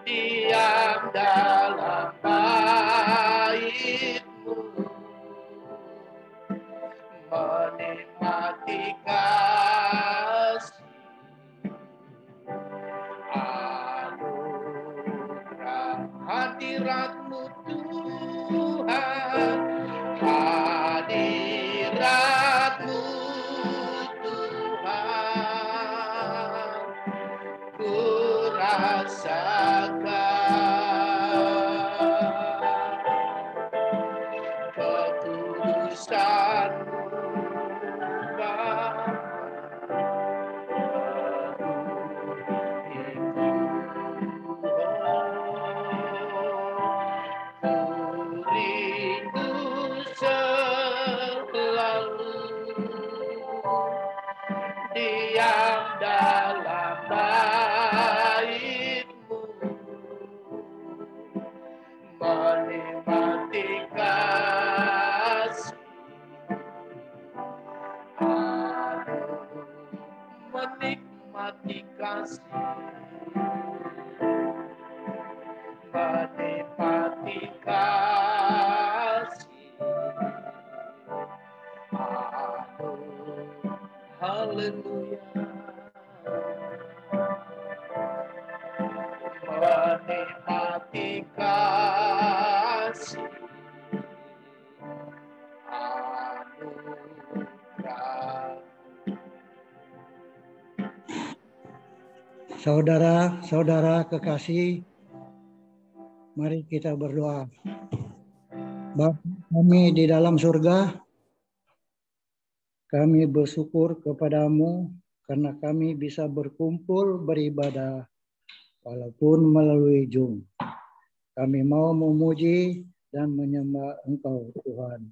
diam dalam bait-Mu, menikmati kasih anugerah hadirat-Mu Tuhan, hadirat-Mu Tuhan, ku rasakan kekudusan-Mu Bapa. Diam dalam bait-Mu, menikmati kasih, menikmati kasih, menikmati kasih. Haleluya. Menikmati kasih anugerah. Saudara-saudara kekasih, mari kita berdoa. Bapa kami di dalam surga, kami bersyukur kepadamu karena kami bisa berkumpul beribadah walaupun melalui Zoom. Kami mau memuji dan menyembah Engkau Tuhan.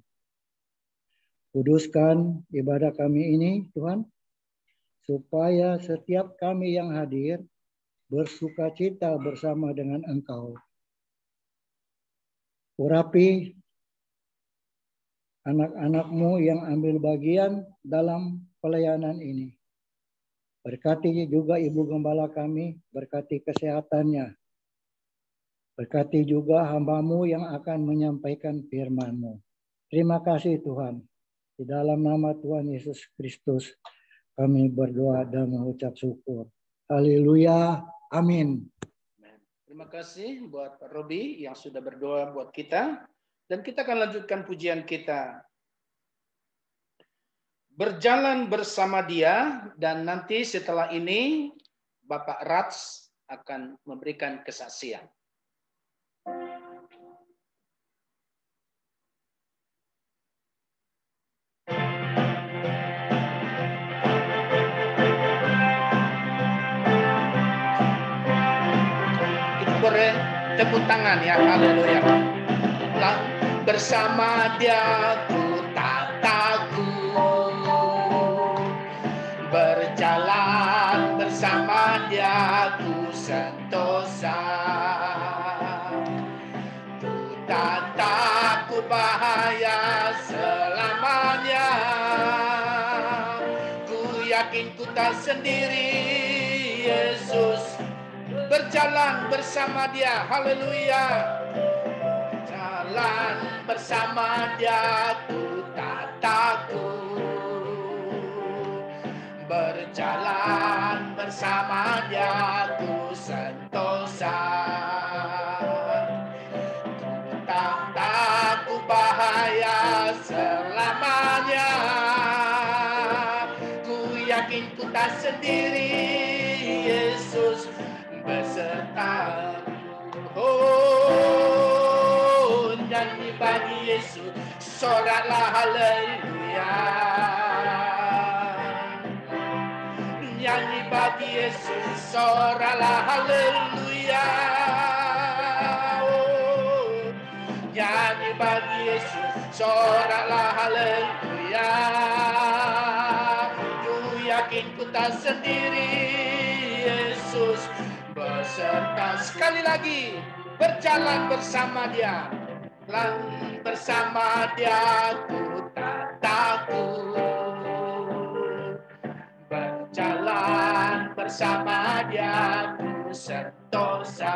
Kuduskan ibadah kami ini Tuhan, supaya setiap kami yang hadir bersukacita bersama dengan Engkau. Urapi anak-anak-Mu yang ambil bagian dalam pelayanan ini. Berkati juga Ibu Gembala kami, berkati kesehatannya. Berkati juga hamba-Mu yang akan menyampaikan firman-Mu. Terima kasih Tuhan. Di dalam nama Tuhan Yesus Kristus kami berdoa dan mengucap syukur. Haleluya. Amin. Terima kasih buat Pak Robi yang sudah berdoa buat kita. Dan kita akan lanjutkan pujian kita. Berjalan bersama Dia, dan nanti setelah ini Bapak Rats akan memberikan kesaksian. Kita boleh tepuk tangan ya, haleluya. Bersama Dia ku tak takut, berjalan bersama Dia ku sentosa, ku tak takut bahaya selamanya, ku yakin ku tak sendiri, Yesus berjalan bersama Dia, haleluya. Jalan bersama Dia ku tak takut, berjalan bersama Dia ku sentosa, ku tak takut bahaya selamanya, ku yakin ku tak sendiri, Yesus beserta. Oh, nyanyi bagi Yesus, soraklah haleluya. Nyanyi bagi Yesus, soraklah haleluya. Oh, nyanyi bagi Yesus, soraklah haleluya. Ku yakin ku tak sendiri, Yesus beserta. Sekali lagi, berjalan bersama Dia, bersama Dia ku tak takut, berjalan bersama Dia ku sentosa.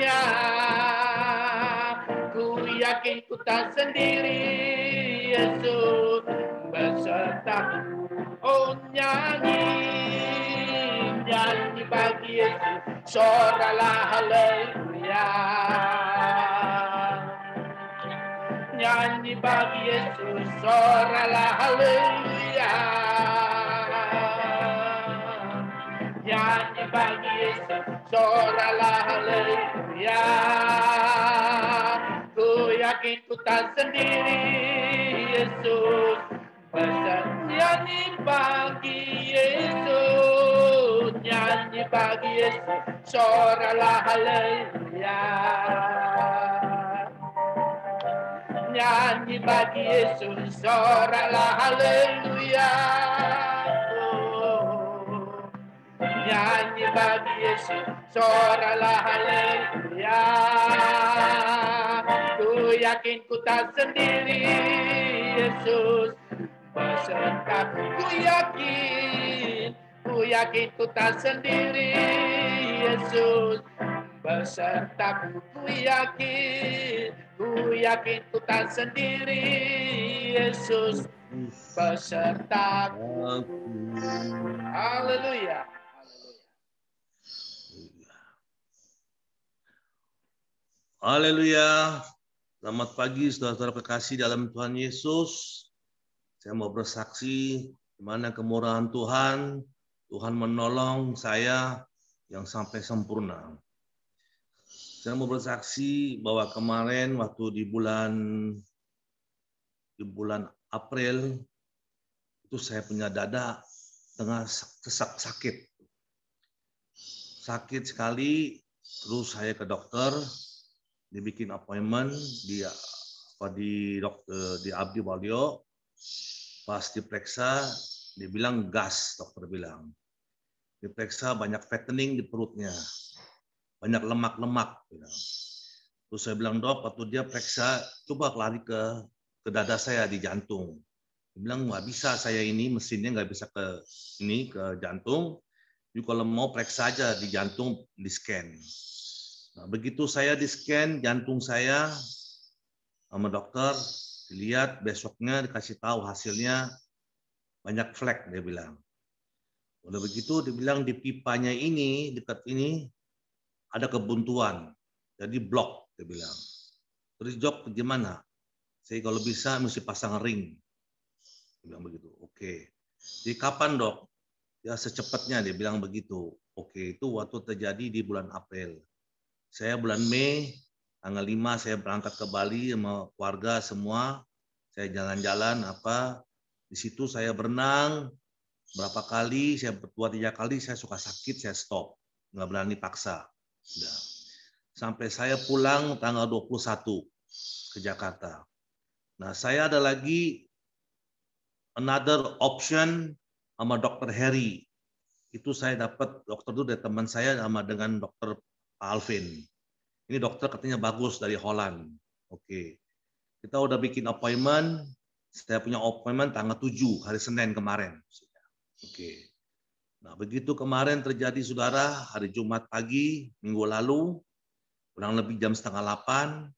haleluya. Ku yakin ku tak sendiri, Yesus besertaku. Oh nyanyi, nyanyi bagi Yesus, soralah haleluya. Nyanyi bagi Yesus, soralah haleluya. Nyanyi bagi Yesus, soralah haleluya. Ku yakin ku tak sendiri, Yesus beserta. Nyanyi bagi Yesus, nyanyi bagi Yesus, soralah haleluya. Nyanyi bagi Yesus, soralah haleluya. Nyanyi bagi Yesus, soralah haleluya. Ku yakin ku tak sendiri, Yesus besertaku. Ku yakin ku tak sendiri, Yesus besertaku. Ku yakin ku tak sendiri, Yesus besertaku. Haleluya. Haleluya. Selamat pagi saudara-saudara kekasih dalam Tuhan Yesus. Saya mau bersaksi di mana kemurahan Tuhan. Tuhan menolong saya yang sampai sempurna. Saya mau bersaksi bahwa kemarin waktu di bulan April itu saya punya dada tengah sakit. Sakit sekali, terus saya ke dokter, dibikin appointment di Abdi Waluyo. Pas diperiksa, dibilang gas, dokter bilang. Diperiksa banyak fattening di perutnya, banyak lemak-lemak. Terus saya bilang, dok, waktu dia periksa, coba lari ke dada saya di jantung. Dia bilang, nggak bisa saya ini, mesinnya nggak bisa ke jantung. Jadi kalau mau periksa aja di jantung, di scan. Nah, begitu saya di scan jantung saya sama dokter, dilihat besoknya dikasih tahu hasilnya banyak flek, dia bilang. Udah begitu dibilang di pipanya ini, dekat ini ada kebuntuan. Jadi blok, dia bilang. Terus Jok gimana? Saya kalau bisa mesti pasang ring. Dia bilang begitu. Oke. Jadi kapan, Dok? Ya secepatnya, dia bilang begitu. Oke, itu waktu terjadi di bulan April. Saya bulan Mei tanggal 5 saya berangkat ke Bali sama keluarga semua. Saya jalan-jalan di situ saya berenang berapa kali, saya 2-3 kali saya suka sakit, saya stop. Nggak berani paksa. Udah. Sampai saya pulang tanggal 21 ke Jakarta. Nah, saya ada lagi another option sama Dr. Harry. Itu saya dapat dokter itu dari teman saya sama dengan Dr. Alvin. Ini dokter katanya bagus dari Holland. Oke. Kita udah bikin appointment. Saya punya appointment tanggal 7 hari Senin kemarin. Oke. Nah, begitu kemarin terjadi saudara, hari Jumat pagi, minggu lalu, kurang lebih jam 7:30,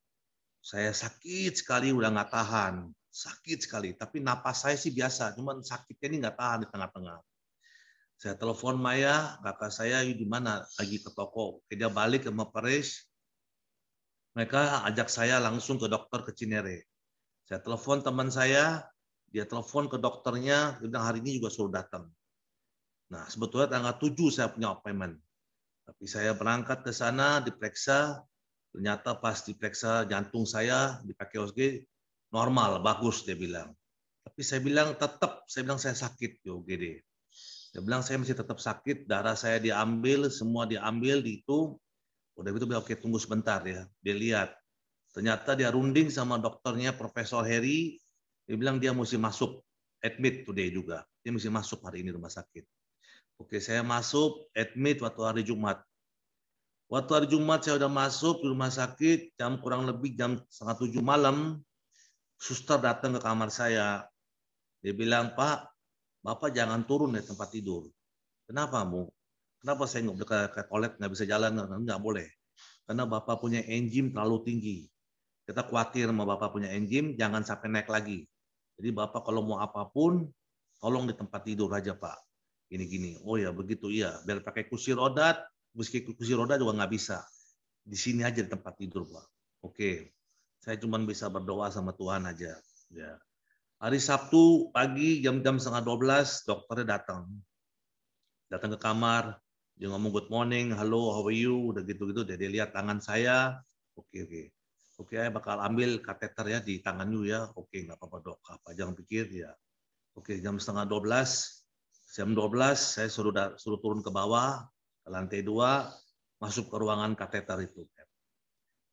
saya sakit sekali, udah nggak tahan. Sakit sekali, tapi napas saya sih biasa, cuman sakitnya ini nggak tahan di tengah-tengah. Saya telepon Maya, kakak saya di mana, lagi ke toko. Dia balik ke Paris. Mereka ajak saya langsung ke dokter ke Cinere. Saya telepon teman saya, dia telepon ke dokternya, dia bilang hari ini juga suruh datang. Nah, sebetulnya tanggal 7 saya punya appointment. Tapi saya berangkat ke sana, diperiksa, ternyata pas diperiksa jantung saya, dipakai USG, normal, bagus dia bilang. Tapi saya bilang saya sakit di UGD. Dia bilang saya masih tetap sakit, darah saya diambil, semua diambil di itu. Udah gitu bilang oke tunggu sebentar ya. Dia lihat. Ternyata dia runding sama dokternya Profesor Harry. Dia bilang dia mesti masuk admit today juga. Dia mesti masuk hari ini rumah sakit. Oke, saya masuk admit waktu hari Jumat. Waktu hari Jumat saya udah masuk di rumah sakit kurang lebih jam 6:30 malam. Suster datang ke kamar saya. Dia bilang, "Pak, Bapak jangan turun dari tempat tidur." Kenapa, Bu? Kenapa saya nggak boleh ke toilet, nggak bisa jalan? Nggak boleh. Karena Bapak punya enzim terlalu tinggi. Kita khawatir sama Bapak punya enzim, jangan sampai naik lagi. Jadi Bapak kalau mau apapun, tolong di tempat tidur aja Pak. Gini-gini. Oh ya begitu, iya. Biar pakai kursi roda, meski kursi roda juga nggak bisa. Di sini aja di tempat tidur Pak. Oke. Saya cuma bisa berdoa sama Tuhan aja. Ya. Hari Sabtu pagi jam-jam 11:30 dokternya datang. Datang ke kamar, dia ngomong good morning, hello, how are you, udah gitu-gitu, dia lihat tangan saya, oke, saya bakal ambil kateter ya di tangan you ya, oke, nggak apa-apa dok, apa jangan pikir ya, oke, jam 11:30, jam 12 saya suruh turun ke bawah, ke lantai 2, masuk ke ruangan kateter itu.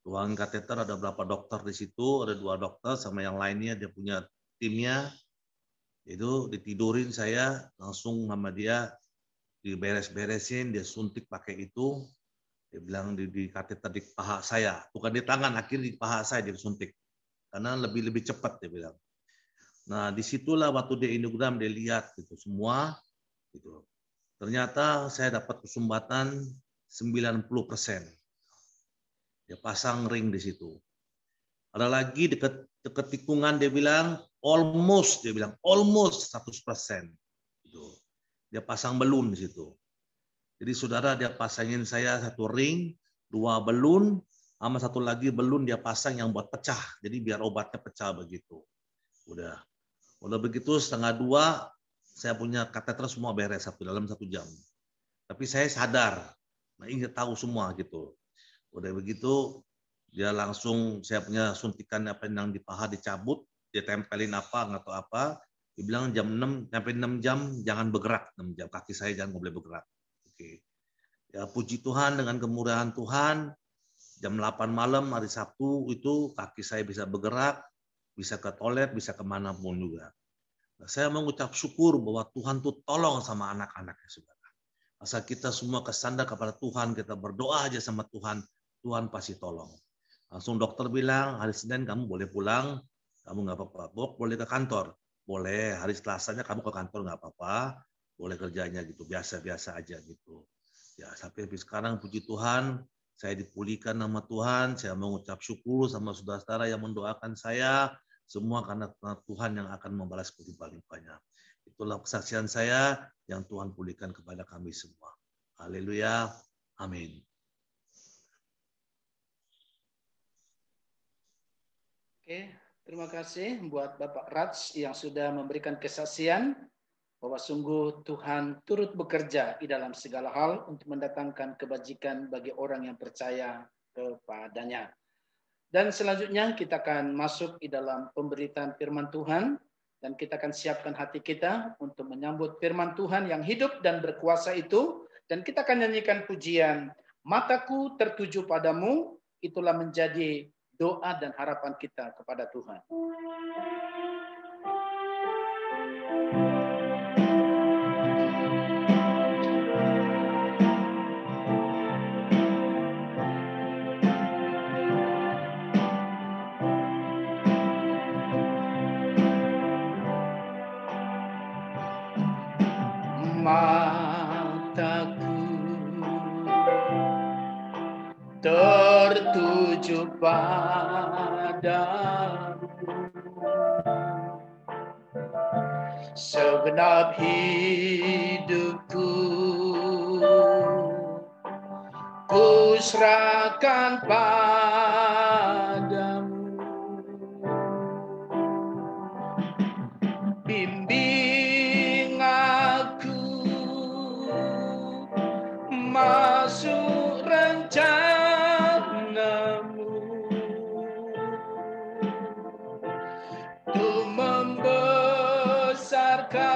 Ruangan kateter ada berapa dokter di situ, ada 2 dokter sama yang lainnya, dia punya timnya, itu ditidurin saya, langsung sama dia, diberes-beresin, dia suntik pakai itu, dia bilang di kateter di paha saya, bukan di tangan, akhirnya di paha saya dia suntik, karena lebih cepat dia bilang. Nah disitulah waktu dia inogram dia lihat gitu semua, gitu. Ternyata saya dapat kesumbatan 90%. Dia pasang ring di situ. Ada lagi dekat tikungan dia bilang almost 100%. Gitu. Dia pasang belun di situ. Jadi saudara dia pasangin saya 1 ring, 2 belun, sama 1 lagi belun dia pasang yang buat pecah. Jadi biar obatnya pecah begitu. Udah begitu 1:30 saya punya kateter semua beres dalam 1 jam. Tapi saya sadar, ingat tahu semua gitu. Udah begitu dia langsung saya punya suntikan apa yang di paha dicabut, dia tempelin apa nggak tahu apa. Dia bilang jam 6 sampai 6 jam jangan bergerak, 6 jam kaki saya jangan boleh bergerak. Oke. Ya puji Tuhan dengan kemurahan Tuhan, jam 8 malam hari Sabtu itu kaki saya bisa bergerak, bisa ke toilet, bisa kemanapun juga. Nah, saya mengucap syukur bahwa Tuhan tuh tolong sama anak-anaknya saudara. Asal kita semua kesandar kepada Tuhan, kita berdoa aja sama Tuhan, Tuhan pasti tolong. Langsung dokter bilang hari Senin kamu boleh pulang, kamu nggak apa-apa. Bok boleh ke kantor, boleh. Hari Selasanya kamu ke kantor nggak apa-apa, boleh kerjanya gitu, biasa-biasa aja gitu. Ya sampai sekarang puji Tuhan, saya dipulihkan nama Tuhan, saya mengucap syukur sama saudara-saudara yang mendoakan saya, semua karena Tuhan yang akan membalas berlimpah-limpahnya. Itulah kesaksian saya yang Tuhan pulihkan kepada kami semua. Haleluya. Amin. Oke, terima kasih buat Bapak Rats yang sudah memberikan kesaksian bahwa sungguh Tuhan turut bekerja di dalam segala hal untuk mendatangkan kebajikan bagi orang yang percaya kepadanya. Dan selanjutnya kita akan masuk di dalam pemberitaan firman Tuhan dan kita akan siapkan hati kita untuk menyambut firman Tuhan yang hidup dan berkuasa itu, dan kita akan nyanyikan pujian Mataku Tertuju Padamu, itulah menjadi doa dan harapan kita kepada Tuhan. Mataku tertuju padamu, segenap hidupku ku serahkan padamu. Bimbing aku masuk rencanamu, untuk membesarkan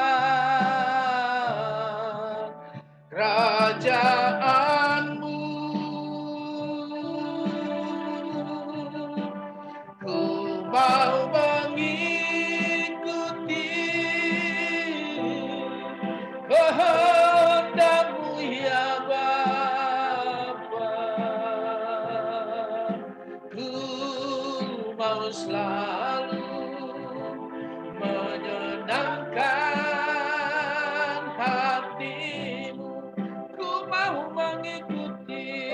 kerajaanmu. Ku mau mengikuti kehendak-Mu ya Bapa. Ku mau selalu menyenangkan hati-Mu. Ku mau mengikuti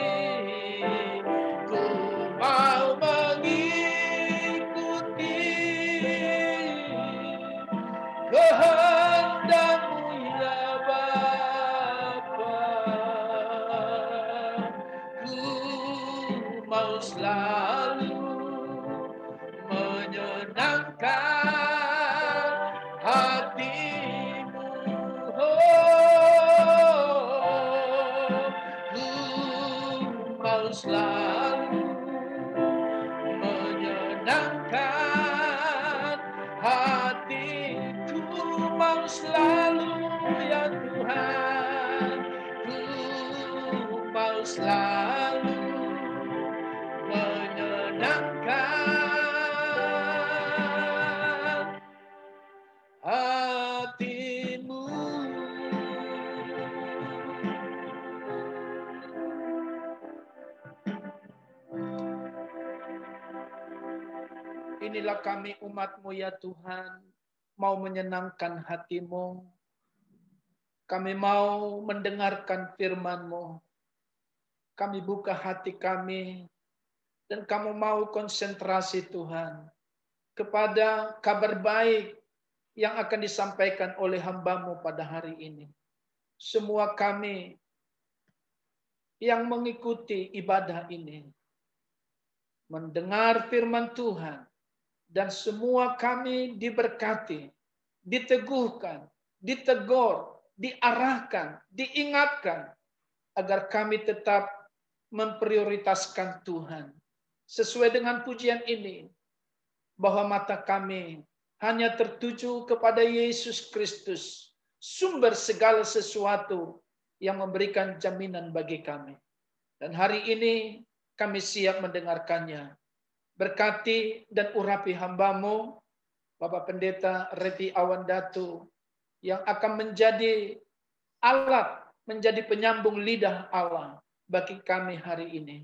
selalu menyenangkan hatimu. Inilah kami umat-Mu ya Tuhan, mau menyenangkan hati-Mu. Kami mau mendengarkan firman-Mu. Kami buka hati kami, dan kamu mau konsentrasi Tuhan kepada kabar baik yang akan disampaikan oleh hamba-Mu pada hari ini. Semua kami yang mengikuti ibadah ini, mendengar firman Tuhan, dan semua kami diberkati, diteguhkan, ditegur, diarahkan, diingatkan, agar kami tetap memprioritaskan Tuhan. Sesuai dengan pujian ini, bahwa mata kami hanya tertuju kepada Yesus Kristus, sumber segala sesuatu yang memberikan jaminan bagi kami. Dan hari ini kami siap mendengarkannya. Berkati dan urapi hamba-Mu, Bapak Pendeta Revi Awandatu, yang akan menjadi alat, menjadi penyambung lidah Allah bagi kami hari ini.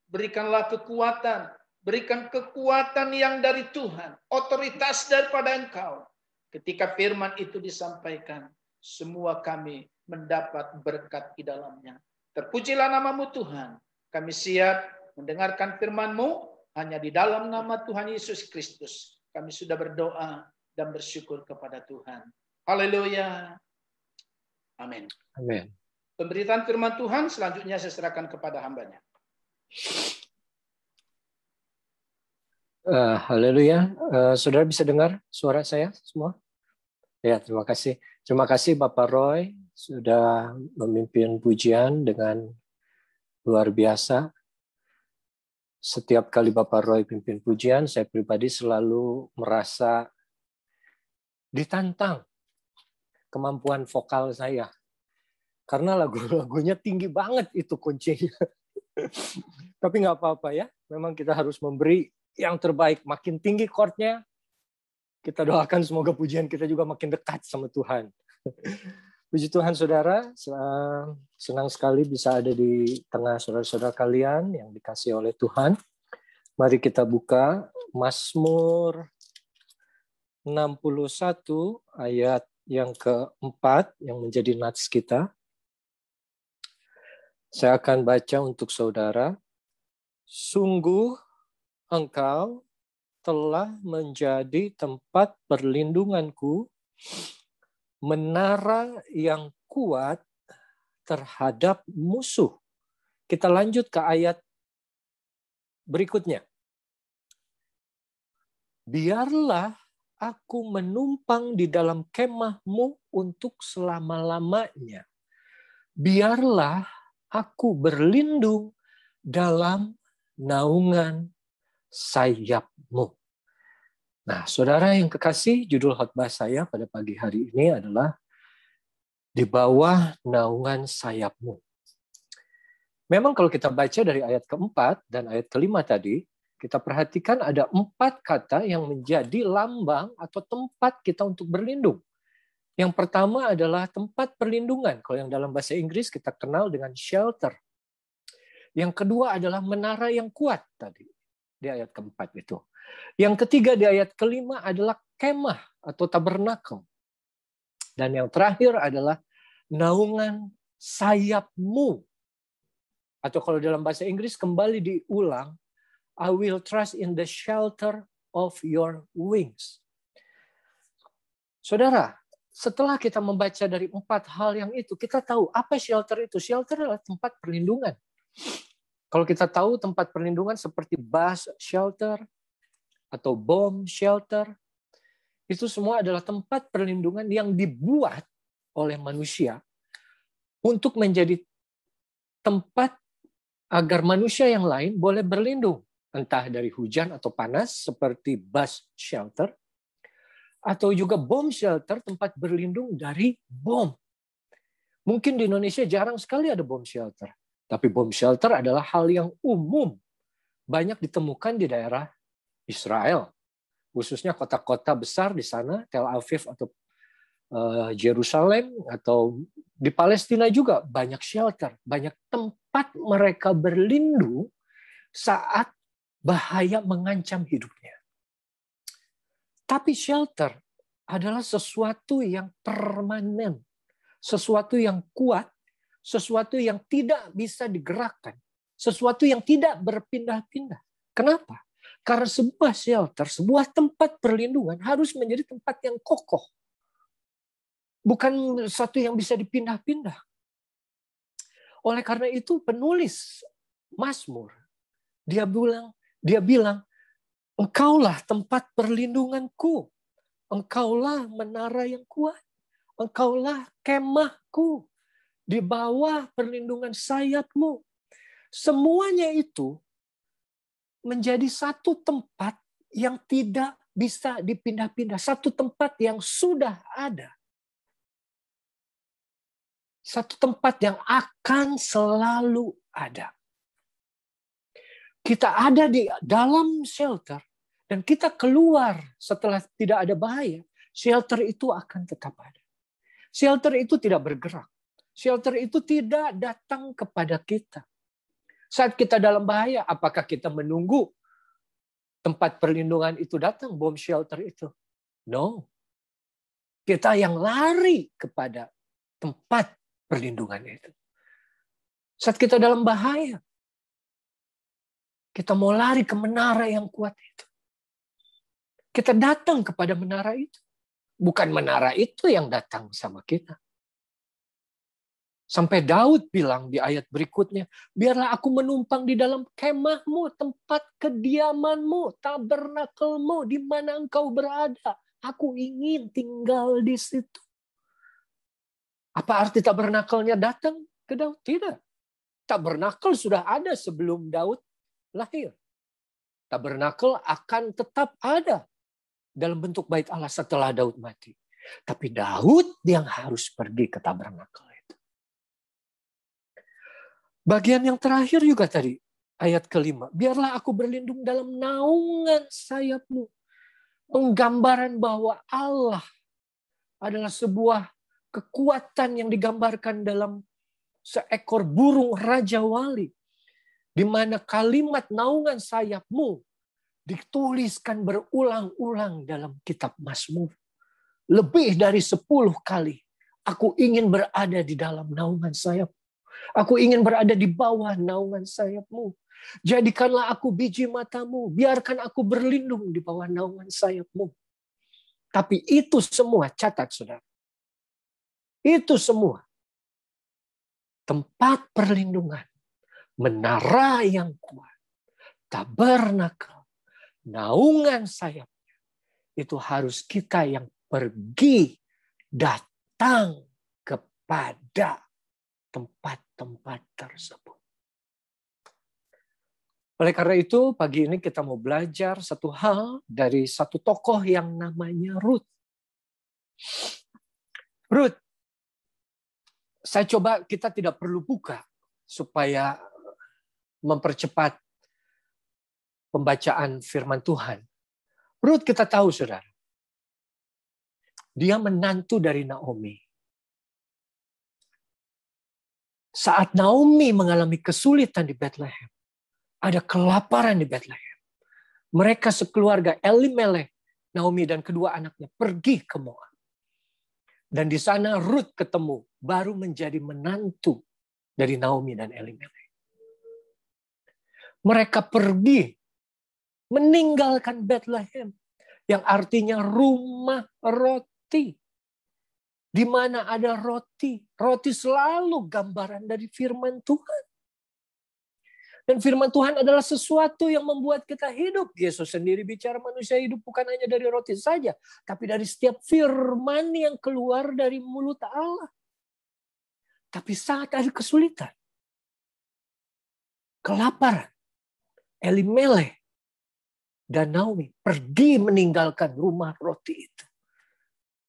Berikanlah kekuatan, berikan kekuatan yang dari Tuhan, otoritas daripada Engkau. Ketika firman itu disampaikan, semua kami mendapat berkat di dalamnya. Terpujilah nama-Mu Tuhan. Kami siap mendengarkan firman-Mu hanya di dalam nama Tuhan Yesus Kristus. Kami sudah berdoa dan bersyukur kepada Tuhan. Haleluya. Amin. Amin. Pemberitaan firman Tuhan selanjutnya saya serahkan kepada hambanya. Haleluya. Saudara bisa dengar suara saya semua? Ya, terima kasih. Terima kasih Bapak Roy sudah memimpin pujian dengan luar biasa. Setiap kali Bapak Roy pimpin pujian, saya pribadi selalu merasa ditantang kemampuan vokal saya. Karena lagu-lagunya tinggi banget itu kuncinya. Tapi nggak apa-apa ya. Memang kita harus memberi yang terbaik. Makin tinggi chordnya, kita doakan semoga pujian kita juga makin dekat sama Tuhan. Puji Tuhan saudara, senang sekali bisa ada di tengah saudara-saudara kalian yang dikasihi oleh Tuhan. Mari kita buka Mazmur 61 ayat yang keempat yang menjadi nats kita. Saya akan baca untuk saudara. Sungguh Engkau telah menjadi tempat perlindunganku, menara yang kuat terhadap musuh. Kita lanjut ke ayat berikutnya. Biarlah aku menumpang di dalam kemah-Mu untuk selama-lamanya. Biarlah aku berlindung dalam naungan sayap-Mu. Nah, saudara yang kekasih, judul khotbah saya pada pagi hari ini adalah di bawah naungan sayap-Mu. Memang kalau kita baca dari ayat keempat dan ayat kelima tadi, kita perhatikan ada 4 kata yang menjadi lambang atau tempat kita untuk berlindung. Yang pertama adalah tempat perlindungan. Kalau yang dalam bahasa Inggris kita kenal dengan shelter. Yang kedua adalah menara yang kuat tadi di ayat keempat itu. Yang ketiga di ayat kelima adalah kemah atau tabernakel. Dan yang terakhir adalah naungan sayap-Mu. Atau kalau dalam bahasa Inggris kembali diulang, I will trust in the shelter of your wings. Saudara, setelah kita membaca dari 4 hal yang itu, kita tahu apa shelter itu. Shelter adalah tempat perlindungan. Kalau kita tahu tempat perlindungan seperti bus shelter, atau bomb shelter, itu semua adalah tempat perlindungan yang dibuat oleh manusia untuk menjadi tempat agar manusia yang lain boleh berlindung, entah dari hujan atau panas seperti bus shelter, atau juga bomb shelter, tempat berlindung dari bom. Mungkin di Indonesia jarang sekali ada bomb shelter, Tapi bomb shelter adalah hal yang umum. Banyak ditemukan di daerah Israel. Khususnya kota-kota besar di sana, Tel Aviv atau Yerusalem, atau di Palestina juga banyak shelter. Banyak tempat mereka berlindung saat bahaya mengancam hidupnya. Tapi shelter adalah sesuatu yang permanen, sesuatu yang kuat, sesuatu yang tidak bisa digerakkan, sesuatu yang tidak berpindah-pindah. Kenapa? Karena sebuah shelter, sebuah tempat perlindungan harus menjadi tempat yang kokoh. Bukan sesuatu yang bisa dipindah-pindah. Oleh karena itu penulis Mazmur, dia bilang, engkaulah tempat perlindunganku. Engkaulah menara yang kuat. Engkaulah kemahku. Di bawah perlindungan sayapmu. Semuanya itu menjadi satu tempat yang tidak bisa dipindah-pindah. Satu tempat yang sudah ada. Satu tempat yang akan selalu ada. Kita ada di dalam shelter. Dan kita keluar setelah tidak ada bahaya, shelter itu akan tetap ada. Shelter itu tidak bergerak. Shelter itu tidak datang kepada kita. Saat kita dalam bahaya, apakah kita menunggu tempat perlindungan itu datang, bomb shelter itu? No. Kita yang lari kepada tempat perlindungan itu. Saat kita dalam bahaya, kita mau lari ke menara yang kuat itu. Kita datang kepada menara itu. Bukan menara itu yang datang sama kita. Sampai Daud bilang di ayat berikutnya, biarlah aku menumpang di dalam kemahmu, tempat kediamanmu, tabernakelmu, di mana engkau berada. Aku ingin tinggal di situ. Apa arti tabernakelnya datang ke Daud? Tidak. Tabernakel sudah ada sebelum Daud lahir. Tabernakel akan tetap ada dalam bentuk bait Allah setelah Daud mati. Tapi Daud yang harus pergi ke tabernakel itu. Bagian yang terakhir juga tadi, ayat kelima. Biarlah aku berlindung dalam naungan sayapmu. Penggambaran bahwa Allah adalah sebuah kekuatan yang digambarkan dalam seekor burung Raja Wali. Di mana kalimat naungan sayapmu dituliskan berulang-ulang dalam kitab Mazmur. Lebih dari 10 kali. Aku ingin berada di dalam naungan sayapmu. Aku ingin berada di bawah naungan sayapmu. Jadikanlah aku biji matamu. Biarkan aku berlindung di bawah naungan sayapmu. Tapi itu semua, catat saudara. Itu semua. Tempat perlindungan. Menara yang kuat. Tabernakel. Naungan sayapnya, itu harus kita yang pergi datang kepada tempat-tempat tersebut. Oleh karena itu, pagi ini kita mau belajar satu hal dari satu tokoh yang namanya Rut. Rut, saya coba kita tidak perlu buka supaya mempercepat pembacaan firman Tuhan. Rut kita tahu, saudara. Dia menantu dari Naomi. Saat Naomi mengalami kesulitan di Bethlehem, ada kelaparan di Bethlehem. Mereka sekeluarga Elimelech, Naomi dan kedua anaknya pergi ke Moab. Dan di sana Rut ketemu, baru menjadi menantu dari Naomi dan Elimelech. Mereka pergi meninggalkan Bethlehem, yang artinya rumah roti. Di mana ada roti, roti selalu gambaran dari firman Tuhan. Dan firman Tuhan adalah sesuatu yang membuat kita hidup. Yesus sendiri bicara manusia hidup bukan hanya dari roti saja, tapi dari setiap firman yang keluar dari mulut Allah. Tapi saat ada kesulitan, kelaparan, Elimelech dan Naomi pergi meninggalkan rumah roti itu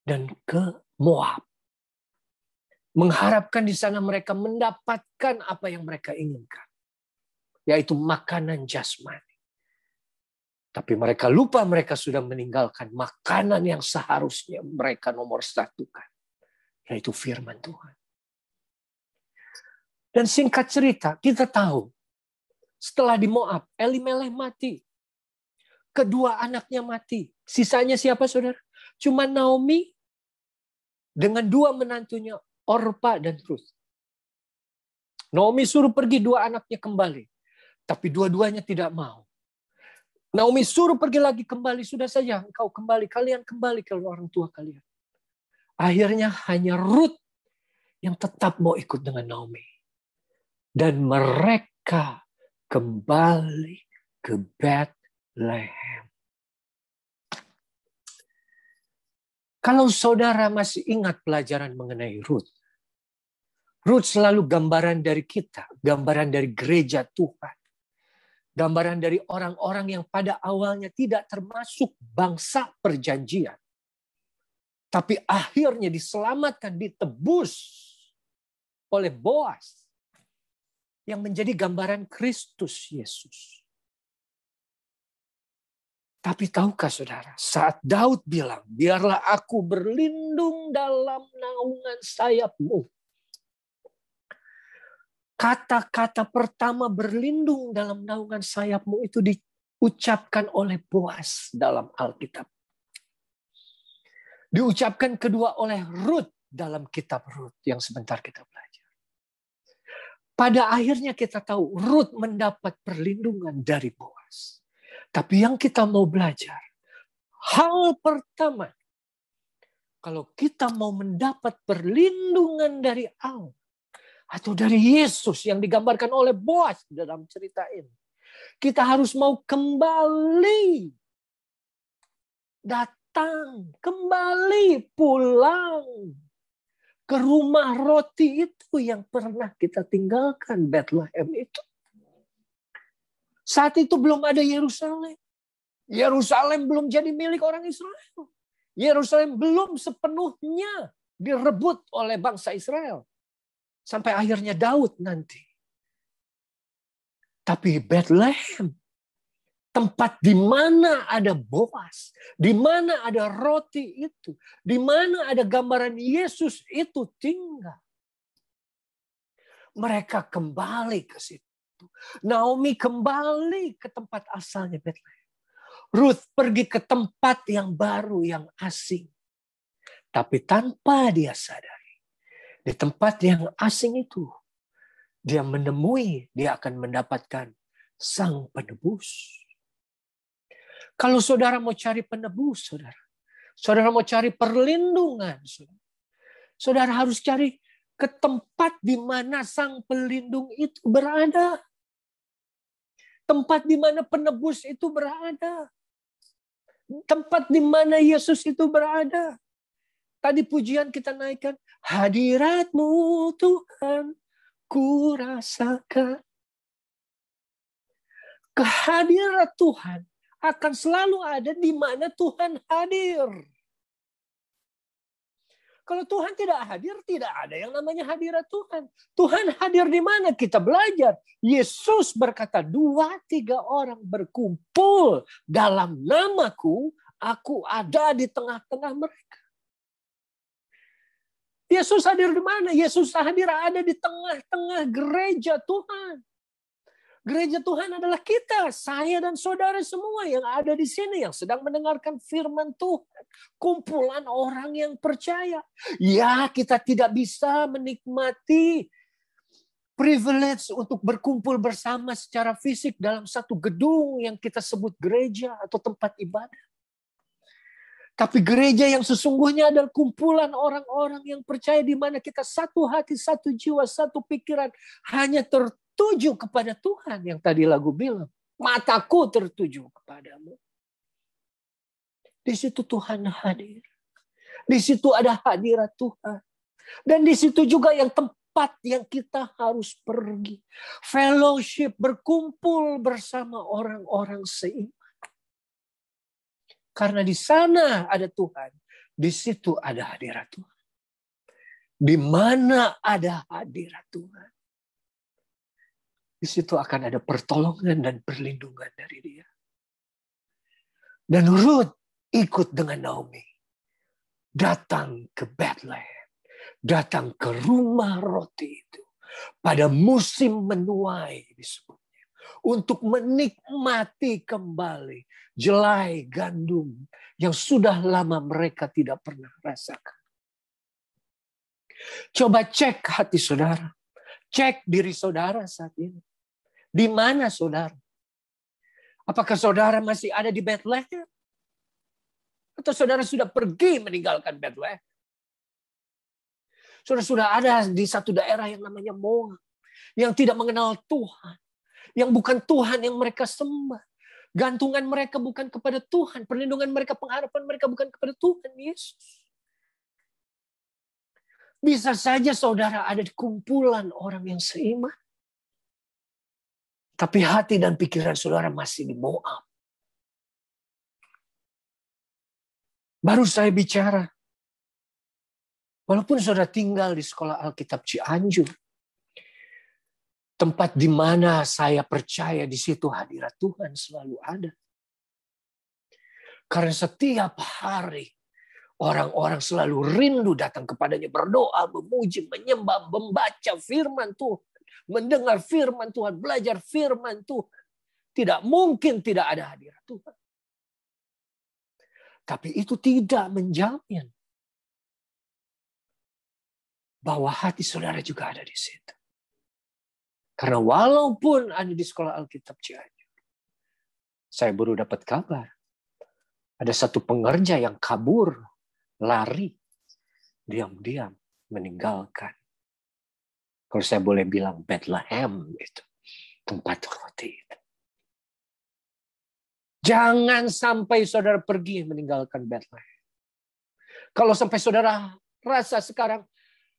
dan ke Moab. mengharapkan di sana mereka mendapatkan apa yang mereka inginkan, yaitu makanan jasmani. Tapi mereka lupa mereka sudah meninggalkan makanan yang seharusnya mereka nomor satukan, yaitu firman Tuhan. Dan singkat cerita, kita tahu setelah di Moab, Elimelech mati. Kedua anaknya mati. Sisanya siapa, saudara? Cuma Naomi dengan dua menantunya, Orpa dan Ruth. Naomi suruh pergi dua anaknya kembali. Tapi dua-duanya tidak mau. Naomi suruh pergi lagi kembali. Sudah saja, engkau kembali. Kalian kembali ke orang tua kalian. Akhirnya hanya Ruth yang tetap mau ikut dengan Naomi. Dan mereka kembali ke Bethlehem. Kalau saudara masih ingat pelajaran mengenai Ruth. Ruth selalu gambaran dari kita, gambaran dari gereja Tuhan. Gambaran dari orang-orang yang pada awalnya tidak termasuk bangsa perjanjian. Tapi akhirnya diselamatkan, ditebus oleh Boas. Yang menjadi gambaran Kristus Yesus. Tapi tahukah saudara, saat Daud bilang, biarlah aku berlindung dalam naungan sayapmu. Kata-kata pertama berlindung dalam naungan sayapmu itu diucapkan oleh Boas dalam Alkitab. Diucapkan kedua oleh Ruth dalam kitab Ruth yang sebentar kita belajar. Pada akhirnya kita tahu Ruth mendapat perlindungan dari Boas. Tapi yang kita mau belajar, hal pertama, kalau kita mau mendapat perlindungan dari Allah, atau dari Yesus yang digambarkan oleh Boas dalam cerita ini, kita harus mau kembali, datang, kembali, pulang ke rumah roti itu yang pernah kita tinggalkan, Bethlehem itu. Saat itu belum ada Yerusalem. Yerusalem belum jadi milik orang Israel. Yerusalem belum sepenuhnya direbut oleh bangsa Israel. Sampai akhirnya Daud nanti. Tapi Bethlehem, tempat di mana ada Boas, di mana ada roti itu, di mana ada gambaran Yesus itu tinggal. Mereka kembali ke situ. Naomi kembali ke tempat asalnya Bethlehem. Ruth pergi ke tempat yang baru, yang asing. Tapi tanpa dia sadari, di tempat yang asing itu, dia menemui, dia akan mendapatkan sang penebus. Kalau saudara mau cari penebus, saudara mau cari perlindungan, saudara harus cari ke tempat di mana sang pelindung itu berada. Tempat di mana penebus itu berada. Tempat di mana Yesus itu berada. Tadi pujian kita naikkan, hadirat-Mu Tuhan, ku rasakan. Kehadirat Tuhan akan selalu ada di mana Tuhan hadir. Kalau Tuhan tidak hadir, tidak ada yang namanya hadirat Tuhan. Tuhan hadir di mana? Kita belajar. Yesus berkata, 2-3 orang berkumpul dalam namaku, aku ada di tengah-tengah mereka. Yesus hadir di mana? Yesus hadir ada di tengah-tengah gereja Tuhan. Gereja Tuhan adalah kita, saya dan saudara semua yang ada di sini, yang sedang mendengarkan firman Tuhan. Kumpulan orang yang percaya. Ya, kita tidak bisa menikmati privilege untuk berkumpul bersama secara fisik dalam satu gedung yang kita sebut gereja atau tempat ibadah. Tapi gereja yang sesungguhnya adalah kumpulan orang-orang yang percaya di mana kita satu hati, satu jiwa, satu pikiran, hanya tertuju kepada Tuhan yang tadi lagu bilang. Mataku tertuju kepadamu. Di situ Tuhan hadir. Di situ ada hadirat Tuhan. Dan di situ juga yang tempat yang kita harus pergi. Fellowship, berkumpul bersama orang-orang seiman. Karena di sana ada Tuhan. Di situ ada hadirat Tuhan. Di mana ada hadirat Tuhan, di situ akan ada pertolongan dan perlindungan dari Dia. Dan Ruth ikut dengan Naomi. Datang ke Bethlehem. Datang ke rumah roti itu. Pada musim menuai disebutnya. Untuk menikmati kembali jelai gandum yang sudah lama mereka tidak pernah rasakan. Coba cek hati saudara. Cek diri saudara saat ini. Di mana saudara? Apakah saudara masih ada di Bethlehem? Atau saudara sudah pergi meninggalkan Bethlehem? Saudara sudah ada di satu daerah yang namanya Moab. Yang tidak mengenal Tuhan. Yang bukan Tuhan yang mereka sembah. Gantungan mereka bukan kepada Tuhan. Perlindungan mereka, pengharapan mereka bukan kepada Tuhan Yesus. Bisa saja saudara ada di kumpulan orang yang seiman. Tapi hati dan pikiran saudara masih di Moab. Baru saya bicara. Walaupun saudara tinggal di sekolah Alkitab Cianjur. Tempat di mana saya percaya di situ hadirat Tuhan selalu ada. Karena setiap hari orang-orang selalu rindu datang kepadanya, berdoa, memuji, menyembah, membaca firman Tuhan, mendengar firman Tuhan, belajar firman Tuhan. Tidak mungkin tidak ada hadirat Tuhan. Tapi itu tidak menjamin bahwa hati saudara juga ada di situ. Karena walaupun ada di sekolah Alkitab Cianjur, saya baru dapat kabar. Ada satu pengerja yang kabur, lari, diam-diam meninggalkan. Kalau saya boleh bilang Bethlehem itu, tempat roti itu. Jangan sampai saudara pergi meninggalkan Bethlehem. Kalau sampai saudara rasa sekarang,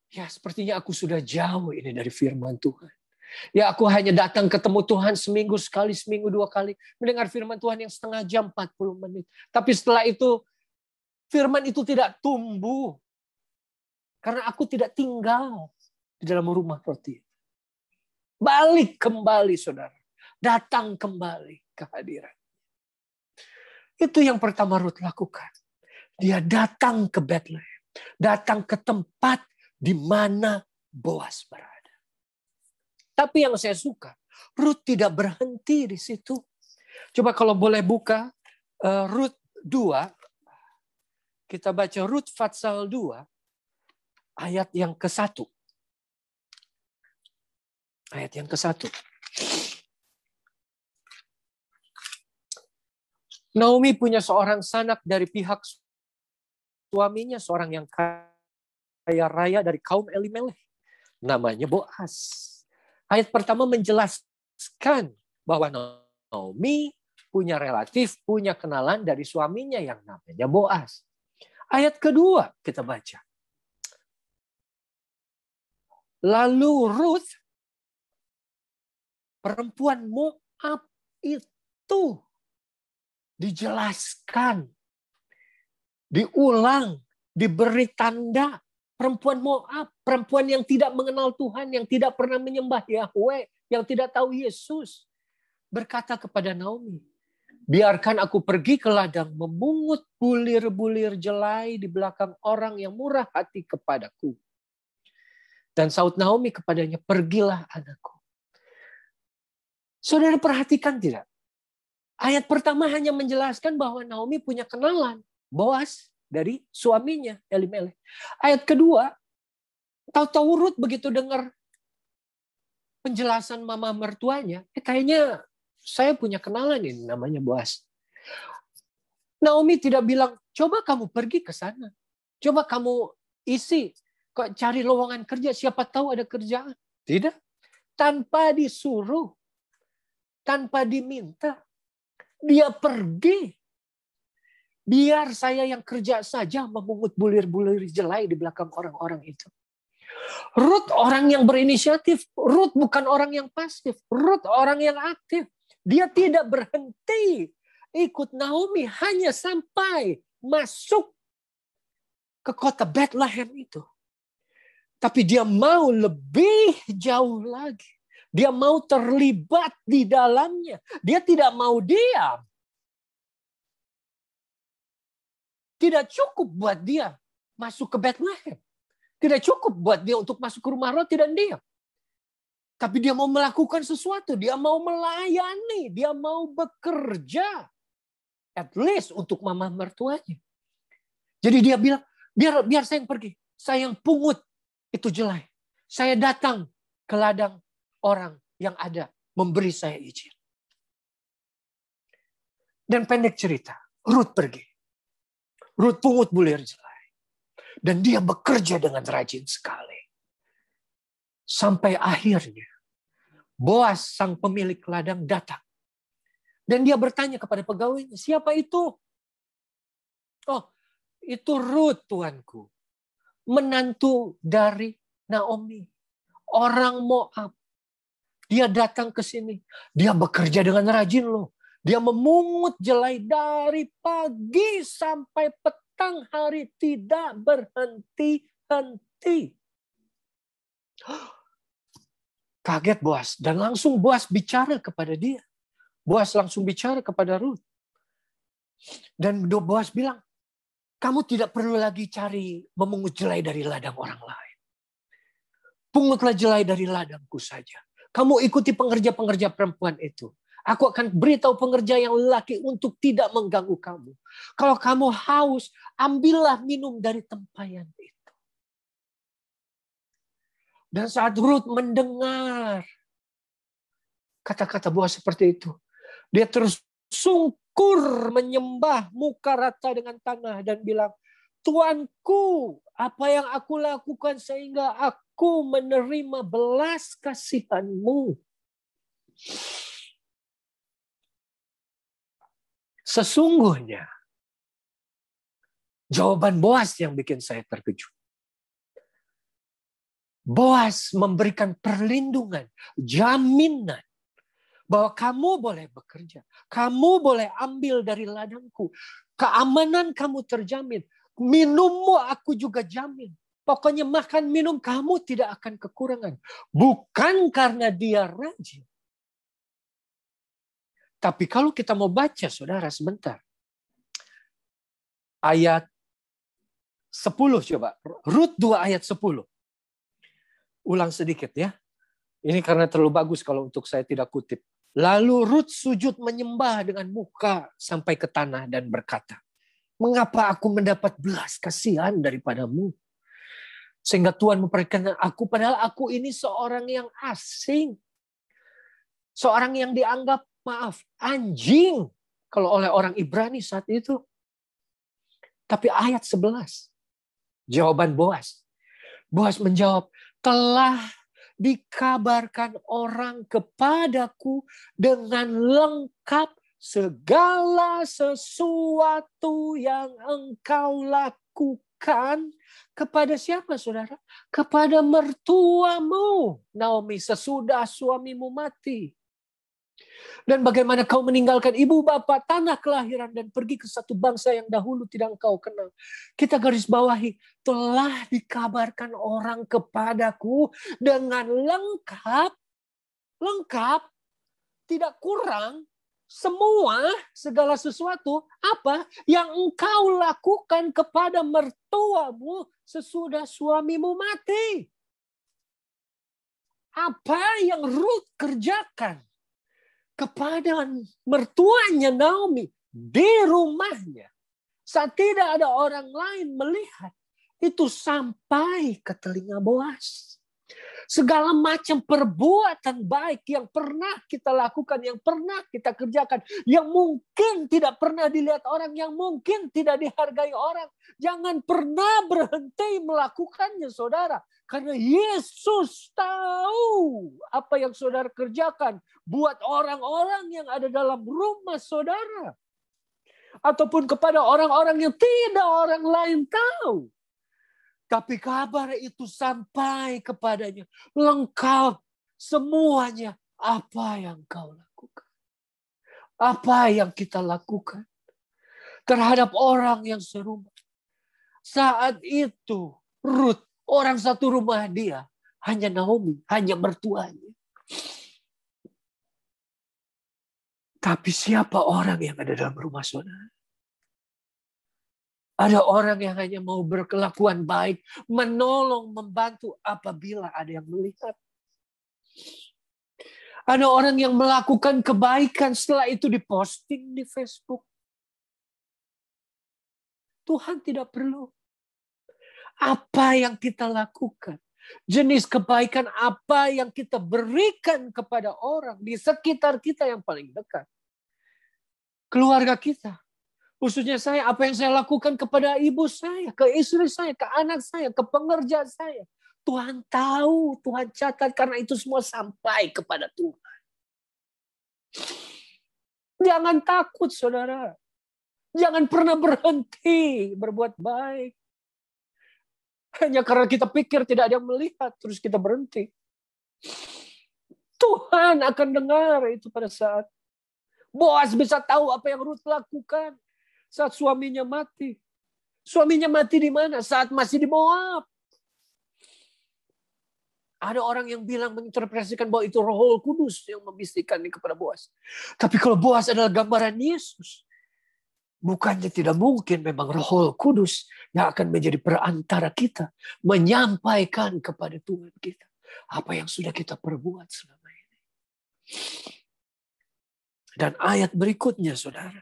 ya sepertinya aku sudah jauh ini dari firman Tuhan. Ya aku hanya datang ketemu Tuhan seminggu sekali, seminggu dua kali. Mendengar firman Tuhan yang setengah jam, 40 menit. Tapi setelah itu, firman itu tidak tumbuh. Karena aku tidak tinggal di dalam rumah roti. Balik kembali saudara. Datang kembali ke hadirat. Itu yang pertama Ruth lakukan. Dia datang ke Bethlehem. Datang ke tempat di mana Boas berada. Tapi yang saya suka, Ruth tidak berhenti di situ. Coba kalau boleh buka Ruth 2. Kita baca Ruth Fatsal 2. Ayat yang ke-1. Ayat yang ke-1. Naomi punya seorang sanak dari pihak suaminya, seorang yang kaya raya dari kaum Elimelech. Namanya Boas. Ayat pertama menjelaskan bahwa Naomi punya relatif, punya kenalan dari suaminya yang namanya Boas. Ayat kedua kita baca. Lalu Ruth, perempuan Moab itu dijelaskan, diulang, diberi tanda. Perempuan Moab, perempuan yang tidak mengenal Tuhan, yang tidak pernah menyembah Yahweh, yang tidak tahu Yesus, berkata kepada Naomi, biarkan aku pergi ke ladang memungut bulir-bulir jelai di belakang orang yang murah hati kepadaku. Dan saut Naomi kepadanya, pergilah anakku. Saudara perhatikan tidak? Ayat pertama hanya menjelaskan bahwa Naomi punya kenalan, Boas, dari suaminya Elimelech. Ayat kedua, tahu-tahu Ruth begitu dengar penjelasan mama mertuanya, kayaknya saya punya kenalan ini namanya Boas. Naomi tidak bilang, coba kamu pergi ke sana. Coba kamu isi, kok cari lowongan kerja, siapa tahu ada kerjaan. Tidak. Tanpa disuruh, tanpa diminta, dia pergi. Biar saya yang kerja saja memungut bulir-bulir jelai di belakang orang-orang itu. Ruth orang yang berinisiatif. Ruth bukan orang yang pasif. Ruth orang yang aktif. Dia tidak berhenti ikut Naomi hanya sampai masuk ke kota Bethlehem itu. Tapi dia mau lebih jauh lagi. Dia mau terlibat di dalamnya. Dia tidak mau diam. Tidak cukup buat dia masuk ke Bethlehem. Tidak cukup buat dia untuk masuk ke rumah roti dan diam. Tapi dia mau melakukan sesuatu. Dia mau melayani. Dia mau bekerja. At least untuk mama mertuanya. Jadi dia bilang, biar saya yang pergi. Saya yang pungut itu jelai. Saya datang ke ladang orang yang ada. Memberi saya izin. Dan pendek cerita. Ruth pergi. Ruth pungut bulir jelai. Dan dia bekerja dengan rajin sekali. Sampai akhirnya Boas sang pemilik ladang datang. Dan dia bertanya kepada pegawainya, siapa itu? Oh, itu Ruth, tuanku. Menantu dari Naomi. Orang Moab. Dia datang ke sini. Dia bekerja dengan rajin loh. Dia memungut jelai dari pagi sampai petang hari. Tidak berhenti-henti. Kaget Boas. Dan langsung Boas bicara kepada dia. Boas langsung bicara kepada Ruth. Dan Boas bilang, kamu tidak perlu lagi cari memungut jelai dari ladang orang lain. Pungutlah jelai dari ladangku saja. Kamu ikuti pengerja-pengerja perempuan itu. Aku akan beritahu pengerja yang lelaki untuk tidak mengganggu kamu. Kalau kamu haus, ambillah minum dari tempayan itu. Dan saat Ruth mendengar kata-kata Boas seperti itu, dia terus sungkur menyembah muka rata dengan tanah dan bilang, Tuanku, apa yang aku lakukan sehingga aku menerima belas kasihan-Mu? Sesungguhnya, jawaban Boas yang bikin saya terkejut. Boas memberikan perlindungan, jaminan, bahwa kamu boleh bekerja. Kamu boleh ambil dari ladangku. Keamanan kamu terjamin. Minummu aku juga jamin. Pokoknya makan minum kamu tidak akan kekurangan. Bukan karena dia rajin. Tapi kalau kita mau baca, saudara, sebentar. Ayat 10 coba. Rut 2 ayat 10. Ulang sedikit ya. Ini karena terlalu bagus kalau untuk saya tidak kutip. Lalu Rut sujud menyembah dengan muka sampai ke tanah dan berkata, mengapa aku mendapat belas kasihan daripadamu? Sehingga Tuhan memperkenalkan aku, padahal aku ini seorang yang asing. Seorang yang dianggap, maaf, anjing. Kalau oleh orang Ibrani saat itu. Tapi ayat 11. Jawaban Boas. Boas menjawab, telah dikabarkan orang kepadaku dengan lengkap segala sesuatu yang engkau lakukan. Kepada siapa, saudara? Kepada mertuamu, Naomi, sesudah suamimu mati. Dan bagaimana kau meninggalkan ibu bapa, tanah kelahiran, dan pergi ke satu bangsa yang dahulu tidak engkau kenal. Kita garis bawahi, telah dikabarkan orang kepadaku dengan lengkap, tidak kurang, semua, segala sesuatu, apa yang engkau lakukan kepada mertuamu sesudah suamimu mati. Apa yang Ruth kerjakan kepada mertuanya Naomi di rumahnya saat tidak ada orang lain melihat, itu sampai ke telinga Boas. Segala macam perbuatan baik yang pernah kita lakukan, yang pernah kita kerjakan, yang mungkin tidak pernah dilihat orang, yang mungkin tidak dihargai orang, jangan pernah berhenti melakukannya, saudara. Karena Yesus tahu apa yang saudara kerjakan buat orang-orang yang ada dalam rumah saudara. Ataupun kepada orang-orang yang tidak orang lain tahu. Tapi kabar itu sampai kepadanya. Lengkap semuanya apa yang kau lakukan. Apa yang kita lakukan terhadap orang yang serumah. Saat itu Ruth Orang satu rumah dia, hanya Naomi, hanya mertuanya. Tapi siapa orang yang ada dalam rumah saudara? Ada orang yang hanya mau berkelakuan baik, menolong, membantu apabila ada yang melihat. Ada orang yang melakukan kebaikan, setelah itu diposting di Facebook. Tuhan tidak perlu. Apa yang kita lakukan, jenis kebaikan apa yang kita berikan kepada orang di sekitar kita yang paling dekat. Keluarga kita. Khususnya saya, apa yang saya lakukan kepada ibu saya, ke istri saya, ke anak saya, ke pengerja saya. Tuhan tahu, Tuhan catat, karena itu semua sampai kepada Tuhan. Jangan takut, saudara. Jangan pernah berhenti berbuat baik. Hanya karena kita pikir tidak ada yang melihat, terus kita berhenti. Tuhan akan dengar itu pada saat Boas bisa tahu apa yang Ruth lakukan. Saat suaminya mati. Suaminya mati di mana? Saat masih di Moab. Ada orang yang bilang, menginterpretasikan bahwa itu Roh Kudus yang membisikkan ini kepada Boas. Tapi kalau Boas adalah gambaran Yesus, bukannya tidak mungkin memang Roh Kudus yang akan menjadi perantara kita, menyampaikan kepada Tuhan kita apa yang sudah kita perbuat selama ini. Dan ayat berikutnya, saudara.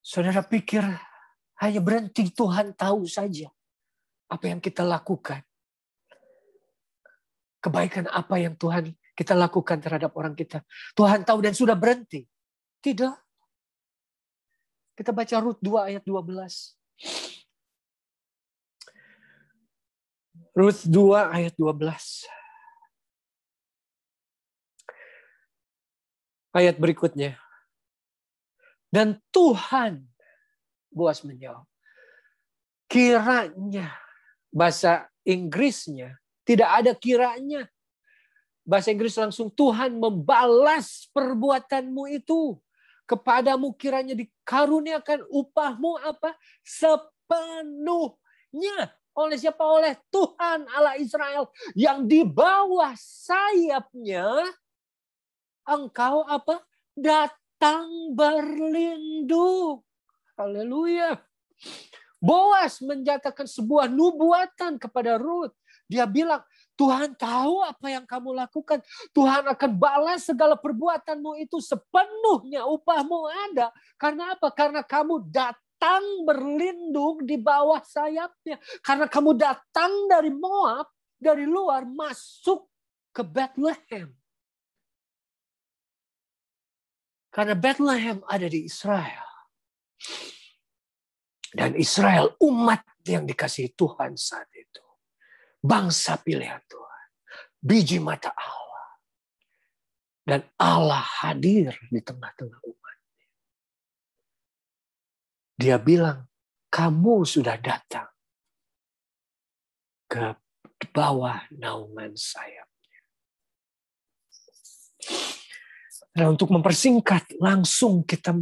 Saudara pikir hanya berhenti Tuhan tahu saja apa yang kita lakukan. Kebaikan apa yang Tuhan kita lakukan terhadap orang kita. Tuhan tahu dan sudah berhenti. Tidak. Kita baca Rut 2 ayat 12. Rut 2 ayat 12. Ayat berikutnya. Dan Tuhan, Boas menjawab, kiranya, bahasa Inggrisnya, tidak ada kiranya. Bahasa Inggris langsung, Tuhan membalas perbuatanmu itu. Kepadamu kiranya dikaruniakan upahmu apa? Sepenuhnya. Oleh siapa? Oleh Tuhan Allah Israel. Yang di bawah sayapnya, engkau apa? Datang berlindung. Haleluya. Boas menjatuhkan sebuah nubuatan kepada Ruth. Dia bilang, Tuhan tahu apa yang kamu lakukan. Tuhan akan balas segala perbuatanmu itu sepenuhnya, upahmu ada. Karena apa? Karena kamu datang berlindung di bawah sayapnya. Karena kamu datang dari Moab, dari luar, masuk ke Bethlehem. Karena Bethlehem ada di Israel. Dan Israel umat yang dikasihi Tuhan saat itu. Bangsa pilihan Tuhan. Biji mata Allah. Dan Allah hadir di tengah-tengah umatnya. Dia bilang, kamu sudah datang ke bawah naungan sayapnya. Nah, untuk mempersingkat, langsung kita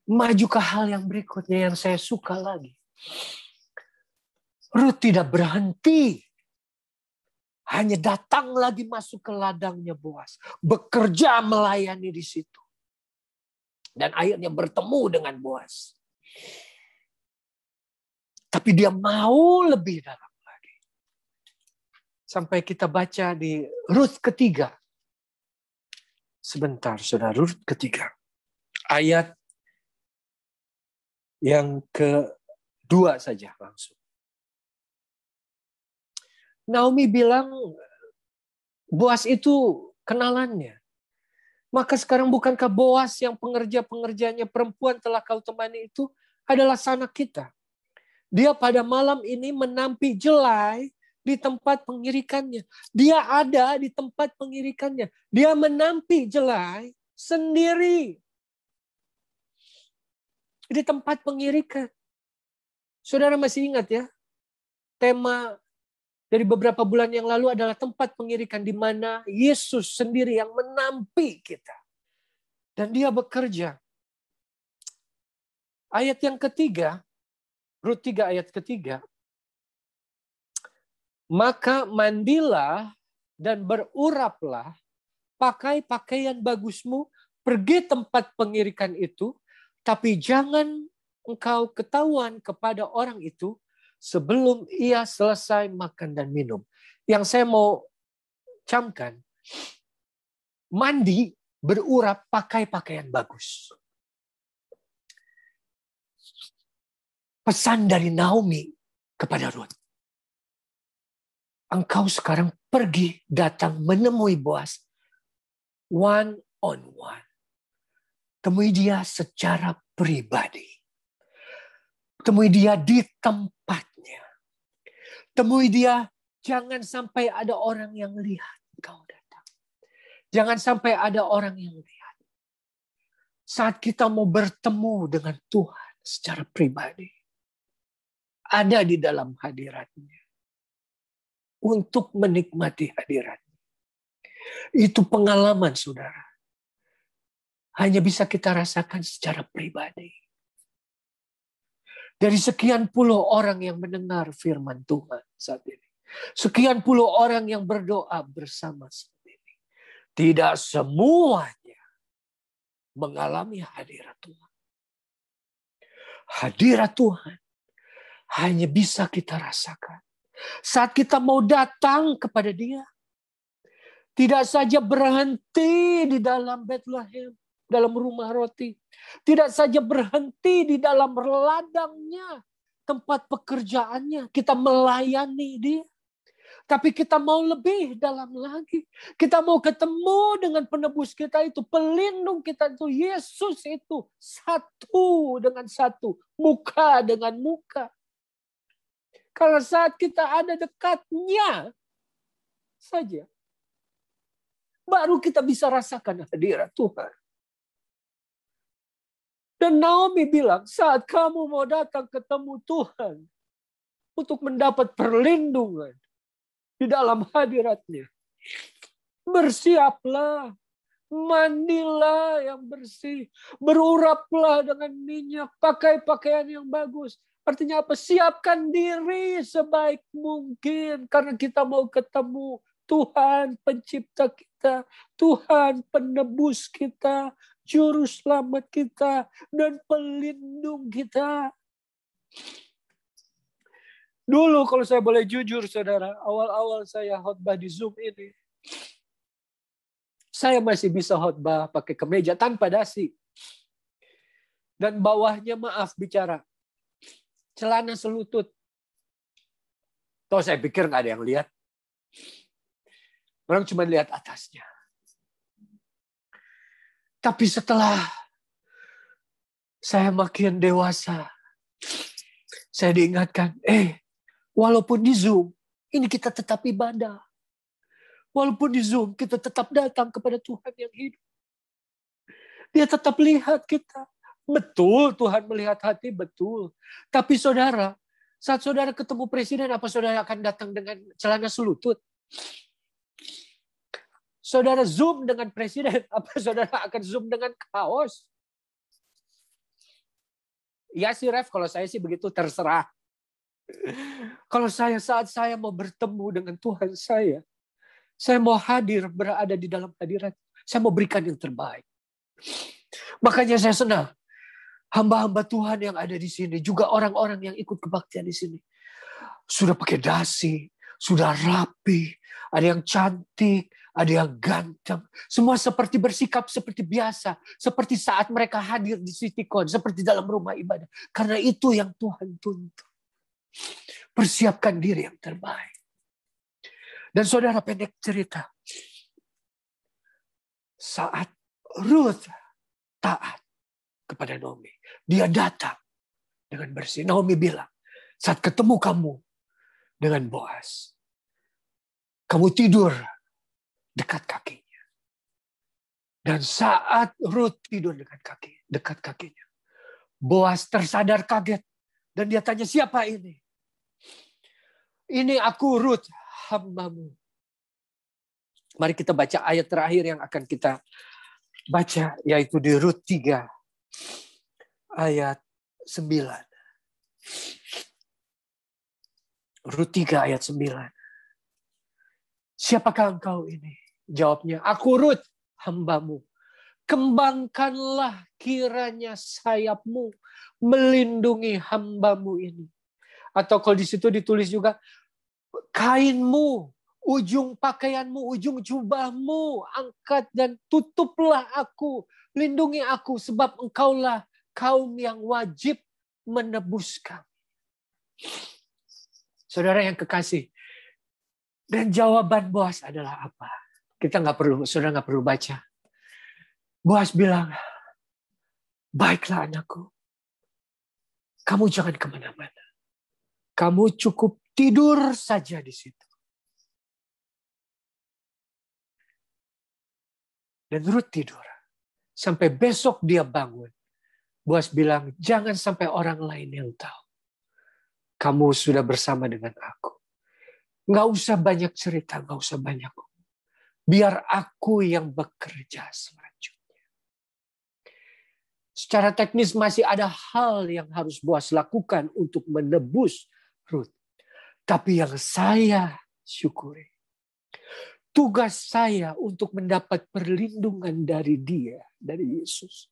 maju ke hal yang berikutnya yang saya suka lagi. Ruth tidak berhenti. Hanya datang lagi masuk ke ladangnya Boas. Bekerja melayani di situ. Dan akhirnya bertemu dengan Boas. Tapi dia mau lebih dalam lagi. Sampai kita baca di Ruth ketiga. Sebentar, saudara, Ruth ketiga. Ayat yang kedua saja langsung. Naomi bilang, Boas itu kenalannya. Maka sekarang bukankah Boas yang pengerja-pengerjanya perempuan telah kau temani itu adalah sanak kita. Dia pada malam ini menampi jelai di tempat pengirikannya. Dia ada di tempat pengirikannya. Dia menampi jelai sendiri. Di tempat pengirikan. Saudara masih ingat ya? Tema dari beberapa bulan yang lalu adalah tempat pengirikan di mana Yesus sendiri yang menampi kita. Dan dia bekerja. Ayat yang ketiga, Rut 3 ayat ketiga. Maka mandilah dan beruraplah, pakai pakaian bagusmu, pergi tempat pengirikan itu, tapi jangan engkau ketahuan kepada orang itu sebelum ia selesai makan dan minum. Yang saya mau camkan, mandi, berurap, pakai pakaian bagus. Pesan dari Naomi kepada Rut. Engkau sekarang pergi datang menemui Boaz one on one. Temui dia secara pribadi. Temui dia di tempatnya. Temui dia, jangan sampai ada orang yang lihat kau datang. Jangan sampai ada orang yang lihat. Saat kita mau bertemu dengan Tuhan secara pribadi, ada di dalam hadiratnya. Untuk menikmati hadiratnya. Itu pengalaman, saudara. Hanya bisa kita rasakan secara pribadi. Dari sekian puluh orang yang mendengar firman Tuhan saat ini. Sekian puluh orang yang berdoa bersama saat ini. Tidak semuanya mengalami hadirat Tuhan. Hadirat Tuhan hanya bisa kita rasakan saat kita mau datang kepada Dia. Tidak saja berhenti di dalam Bethlehem, dalam rumah roti. Tidak saja berhenti di dalam ladangnya, tempat pekerjaannya. Kita melayani Dia. Tapi kita mau lebih dalam lagi. Kita mau ketemu dengan penebus kita itu, pelindung kita itu, Yesus itu. Satu dengan satu, muka dengan muka. Karena saat kita ada dekatnya saja, baru kita bisa rasakan hadirat Tuhan. Dan Naomi bilang, saat kamu mau datang ketemu Tuhan, untuk mendapat perlindungan di dalam hadiratnya, bersiaplah, mandilah yang bersih, beruraplah dengan minyak, pakai pakaian yang bagus. Artinya apa? Siapkan diri sebaik mungkin. Karena kita mau ketemu Tuhan pencipta kita. Tuhan penebus kita. Juru selamat kita. Dan pelindung kita. Dulu kalau saya boleh jujur saudara. Awal-awal saya khotbah di Zoom ini. Saya masih bisa khotbah pakai kemeja tanpa dasi. Dan bawahnya maaf bicara. Celana selutut. Toh saya pikir nggak ada yang lihat. Orang cuma lihat atasnya. Tapi setelah saya makin dewasa, saya diingatkan, walaupun di Zoom, ini kita tetap ibadah. Walaupun di Zoom, kita tetap datang kepada Tuhan yang hidup. Dia tetap lihat kita. Betul Tuhan melihat hati, betul. Tapi saudara, saat saudara ketemu presiden, apa saudara akan datang dengan celana selutut? Saudara Zoom dengan presiden, apa saudara akan Zoom dengan kaos? Ya sih Ref, kalau saya sih begitu, terserah. Kalau saat saya mau bertemu dengan Tuhan saya mau hadir, berada di dalam hadirat, saya mau berikan yang terbaik. Makanya saya senang. Hamba-hamba Tuhan yang ada di sini, juga orang-orang yang ikut kebaktian di sini, sudah pakai dasi, sudah rapi, ada yang cantik, ada yang ganteng, semua seperti bersikap seperti biasa, seperti saat mereka hadir di CityCon, seperti dalam rumah ibadah. Karena itu yang Tuhan tuntut. Persiapkan diri yang terbaik. Dan saudara, pendek cerita, saat Ruth taat kepada Naomi, dia datang dengan bersih. Naomi bilang, saat ketemu kamu dengan Boaz, kamu tidur dekat kakinya. Dan saat Ruth tidur dekat kakinya, Boaz tersadar kaget. Dan dia tanya, siapa ini? Ini aku Ruth, hambamu. Mari kita baca ayat terakhir yang akan kita baca, yaitu di Rut 3 ayat 9. Rut 3 ayat 9. Siapakah engkau ini? Jawabnya, aku Rut, hambamu. Kembangkanlah kiranya sayapmu melindungi hambamu ini. Atau kalau di situ ditulis juga, kainmu, ujung pakaianmu, ujung jubahmu, angkat dan tutuplah aku. Lindungi aku, sebab engkaulah kaum yang wajib menebus kami. Saudara yang kekasih, dan jawaban Boas adalah apa? Saudara nggak perlu baca. Boas bilang, baiklah anakku, kamu jangan kemana-mana. Kamu cukup tidur saja di situ. Dan Rut tidur. Sampai besok dia bangun. Boas bilang, jangan sampai orang lain yang tahu. Kamu sudah bersama dengan aku. Nggak usah banyak cerita, nggak usah banyak. Biar aku yang bekerja selanjutnya. Secara teknis masih ada hal yang harus Boas lakukan untuk menebus Rut. Tapi yang saya syukuri, tugas saya untuk mendapat perlindungan dari dia, dari Yesus,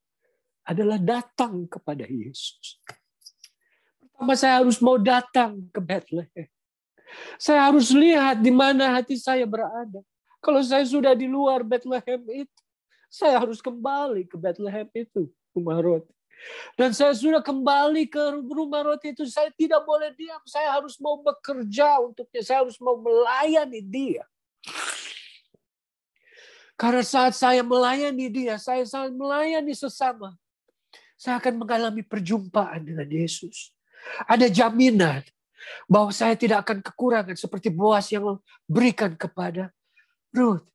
adalah datang kepada Yesus. Pertama saya harus mau datang ke Bethlehem. Saya harus lihat di mana hati saya berada. Kalau saya sudah di luar Bethlehem itu, saya harus kembali ke Bethlehem itu, rumah roti. Dan saya sudah kembali ke rumah roti itu, saya tidak boleh diam. Saya harus mau bekerja untuknya. Saya harus mau melayani dia. Karena saat saya melayani dia, saya melayani sesama. Saya akan mengalami perjumpaan dengan Yesus. Ada jaminan bahwa saya tidak akan kekurangan seperti Boas yang berikan kepada Rut.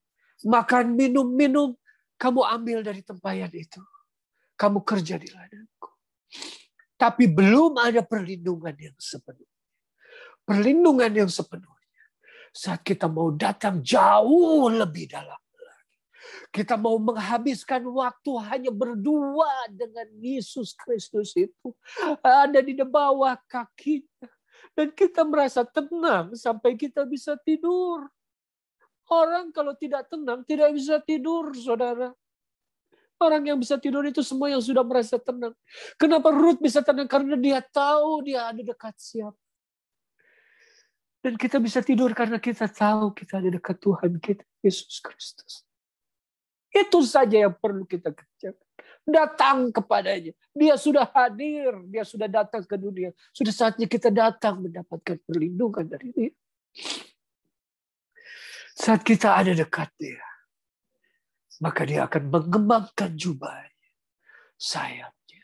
Makan, minum, kamu ambil dari tempayan itu. Kamu kerja di ladangku. Tapi belum ada perlindungan yang sepenuhnya. Perlindungan yang sepenuhnya. Saat kita mau datang jauh lebih dalam. Kita mau menghabiskan waktu hanya berdua dengan Yesus Kristus itu. Ada di bawah kakinya. Dan kita merasa tenang sampai kita bisa tidur. Orang kalau tidak tenang tidak bisa tidur, saudara. Orang yang bisa tidur itu semua yang sudah merasa tenang. Kenapa Rut bisa tenang? Karena dia tahu dia ada dekat siapa. Dan kita bisa tidur karena kita tahu kita ada dekat Tuhan kita, Yesus Kristus. Itu saja yang perlu kita kerjakan. Datang kepadanya. Dia sudah hadir. Dia sudah datang ke dunia. Sudah saatnya kita datang mendapatkan perlindungan dari dia. Saat kita ada dekat dia, maka dia akan mengembangkan jubahnya, sayapnya,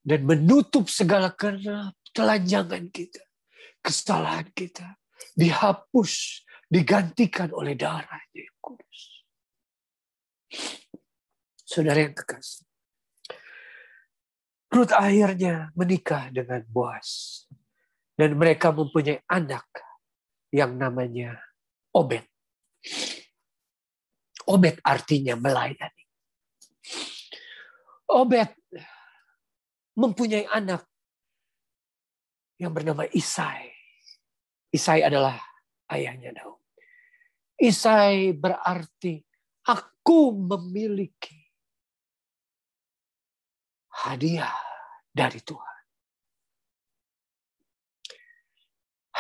dan menutup segala telanjangan kita, kesalahan kita, dihapus, digantikan oleh darahnya yang kudus. Saudara yang kekasih, Rut akhirnya menikah dengan Boas. Dan mereka mempunyai anak yang namanya Obed. Obed artinya melayani. Obed mempunyai anak yang bernama Isai. Isai adalah ayahnya Daud. Isai berarti aku memiliki hadiah dari Tuhan.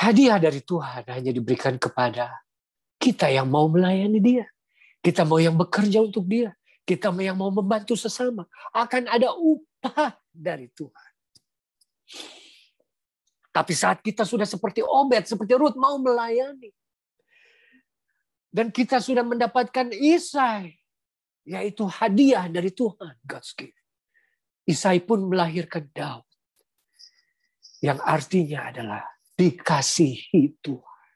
Hadiah dari Tuhan hanya diberikan kepada kita yang mau melayani dia. Kita mau yang bekerja untuk dia. Kita yang mau membantu sesama. Akan ada upah dari Tuhan. Tapi saat kita sudah seperti Obed, seperti Rut mau melayani. Dan kita sudah mendapatkan Isai. Yaitu hadiah dari Tuhan. God's gift. Isai pun melahirkan Daud. Yang artinya adalah dikasihi Tuhan.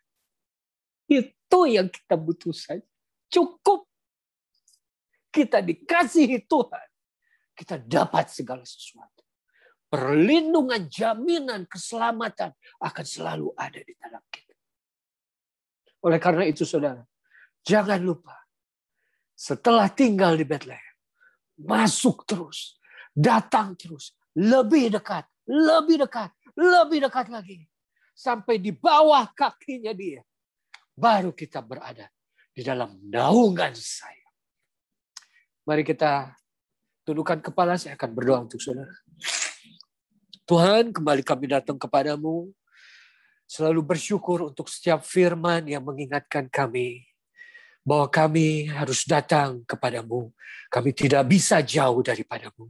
Itu yang kita butuh saja. Cukup. Kita dikasihi Tuhan. Kita dapat segala sesuatu. Perlindungan, jaminan, keselamatan akan selalu ada di dalam kita. Oleh karena itu saudara, jangan lupa. Setelah tinggal di Bethlehem, masuk terus. Datang terus. Lebih dekat. Lebih dekat. Lebih dekat lagi. sampai di bawah kakinya dia. Baru kita berada di dalam naungan sayap. Mari kita tundukkan kepala, saya akan berdoa untuk saudara. Tuhan, kembali kami datang kepadamu. Selalu bersyukur untuk setiap firman yang mengingatkan kami bahwa kami harus datang kepadamu. Kami tidak bisa jauh daripadamu.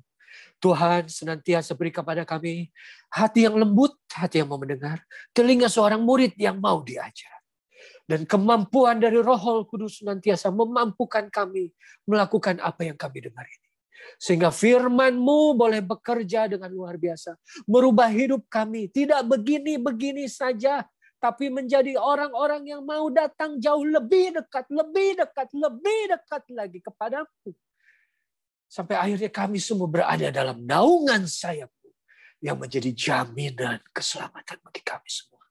Tuhan senantiasa beri kepada kami hati yang lembut, hati yang mau mendengar, telinga seorang murid yang mau diajar. Dan kemampuan dari Roh Kudus senantiasa memampukan kami melakukan apa yang kami dengar ini. Sehingga firman-Mu boleh bekerja dengan luar biasa. Merubah hidup kami. Tidak begini-begini saja. Tapi menjadi orang-orang yang mau datang jauh lebih dekat lagi kepadamu. Sampai akhirnya kami semua berada dalam naungan sayap-Mu yang menjadi jaminan keselamatan bagi kami semua.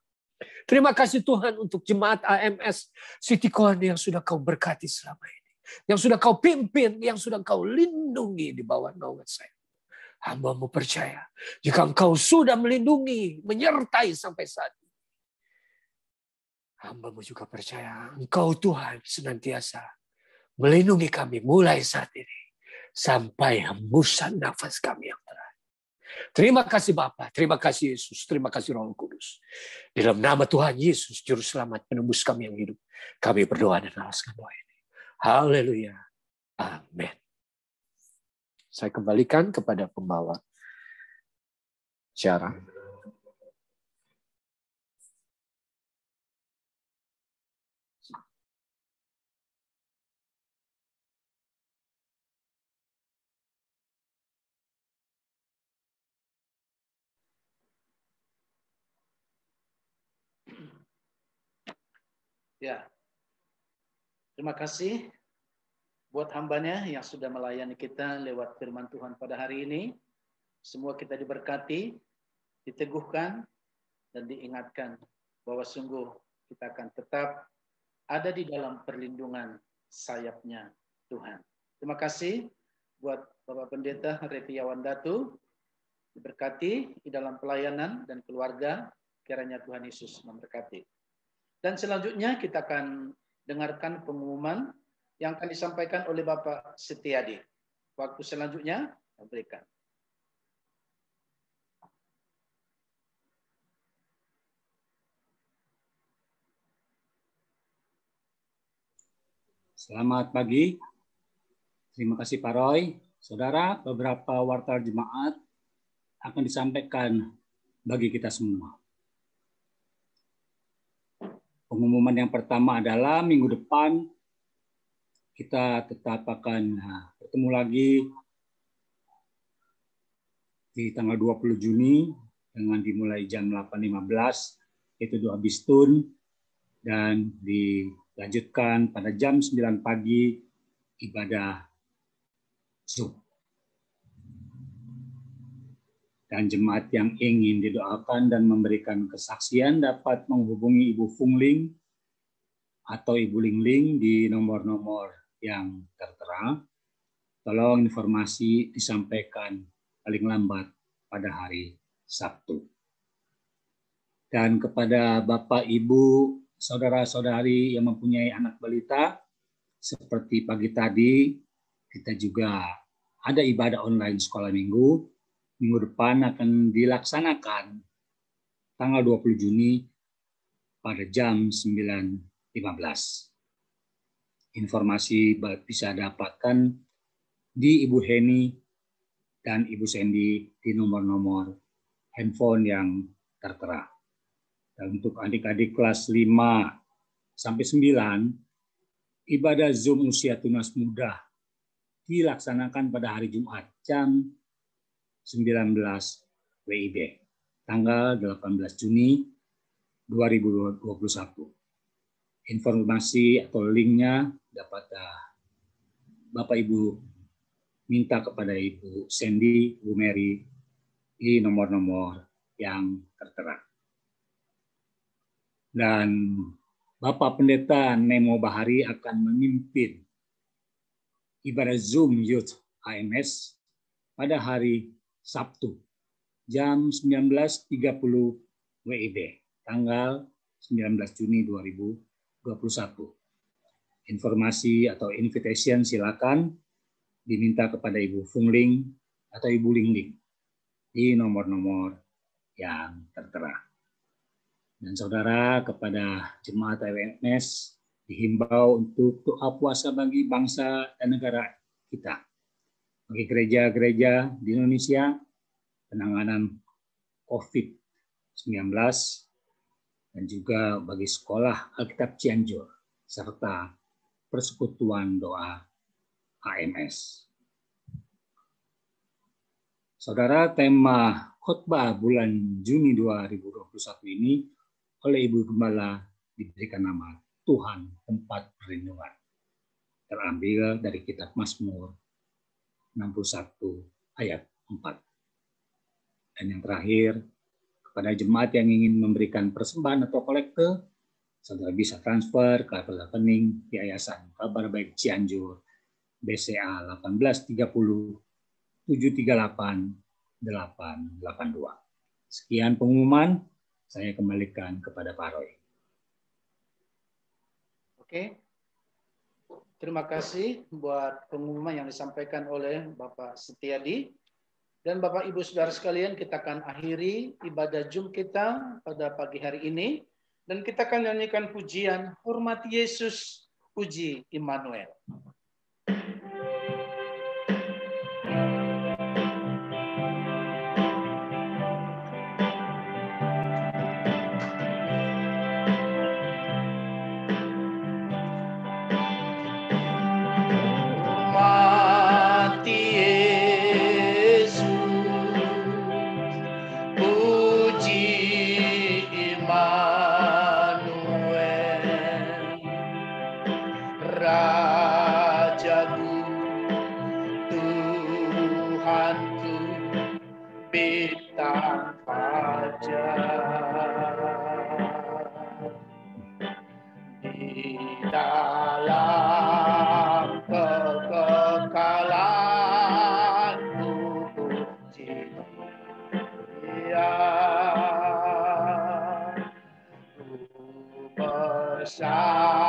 Terima kasih Tuhan untuk jemaat AMS Citycon yang sudah Kau berkati selama ini. Yang sudah Kau pimpin, yang sudah Kau lindungi di bawah naungan sayap. Hamba-Mu percaya, jika Engkau sudah melindungi, menyertai sampai saat ini, hamba-Mu juga percaya, Engkau Tuhan senantiasa melindungi kami mulai saat ini. Sampai hembusan nafas kami yang terakhir. Terima kasih Bapa, terima kasih Yesus, terima kasih Roh Kudus. Di dalam nama Tuhan Yesus, Juru Selamat penembus kami yang hidup, kami berdoa dan alaskan doa ini. Haleluya. Amin. Saya kembalikan kepada pembawa acara. Ya, terima kasih buat hambanya yang sudah melayani kita lewat firman Tuhan pada hari ini. Semua kita diberkati, diteguhkan, dan diingatkan bahwa sungguh kita akan tetap ada di dalam perlindungan sayapnya Tuhan. Terima kasih buat Bapak Pendeta Reviawan Datu, diberkati di dalam pelayanan dan keluarga, kiranya Tuhan Yesus memberkati. Dan selanjutnya kita akan dengarkan pengumuman yang akan disampaikan oleh Bapak Setiadi. Waktu selanjutnya berikan. Selamat pagi. Terima kasih Pak Roy. Saudara, beberapa warta jemaat akan disampaikan bagi kita semua. Pengumuman yang pertama adalah minggu depan kita tetap akan bertemu lagi di tanggal 20 Juni dengan dimulai jam 8.15 yaitu doa bistun dan dilanjutkan pada jam 9 pagi ibadah Zoom. Dan jemaat yang ingin didoakan dan memberikan kesaksian dapat menghubungi Ibu Fungling atau Ibu Lingling di nomor-nomor yang tertera. Tolong informasi disampaikan paling lambat pada hari Sabtu. Dan kepada Bapak, Ibu, saudara-saudari yang mempunyai anak balita, seperti pagi tadi, kita juga ada ibadah online sekolah minggu. Minggu depan akan dilaksanakan tanggal 20 Juni pada jam 9.15. Informasi bisa dapatkan di Ibu Heni dan Ibu Sandy di nomor-nomor handphone yang tertera. Dan untuk adik-adik kelas 5 sampai 9, ibadah Zoom usia tunas muda dilaksanakan pada hari Jumat jam 19 WIB, tanggal 18 Juni 2021. Informasi atau linknya dapat Bapak Ibu minta kepada Ibu Sandy, Bu Mary di nomor-nomor yang tertera. Dan Bapak Pendeta Nemo Bahari akan memimpin ibadah Zoom Youth AMS pada hari Sabtu, jam 19.30 WIB, tanggal 19 Juni 2021. Informasi atau invitation silakan diminta kepada Ibu Fungling atau Ibu Lingling di nomor-nomor yang tertera. Dan saudara, kepada jemaat AWMS dihimbau untuk doa puasa bagi bangsa dan negara kita. Bagi gereja-gereja di Indonesia, penanganan COVID-19, dan juga bagi sekolah Alkitab Cianjur, serta persekutuan doa AMS. Saudara, tema khotbah bulan Juni 2021 ini oleh Ibu Gembala diberikan nama Tuhan Tempat Perlindungan. Terambil dari kitab Mazmur 61 ayat 4. Dan yang terakhir, kepada jemaat yang ingin memberikan persembahan atau kolekte, saudara bisa transfer ke rekening Yayasan Kabar Baik Cianjur, BCA 1830 738 882. Sekian pengumuman, saya kembalikan kepada Pak Roy. Oke. Terima kasih buat pengumuman yang disampaikan oleh Bapak Setiadi. Dan Bapak Ibu Saudara sekalian, kita akan akhiri ibadah Jum kita pada pagi hari ini. Dan kita akan nyanyikan pujian Hormati Yesus, Puji Immanuel.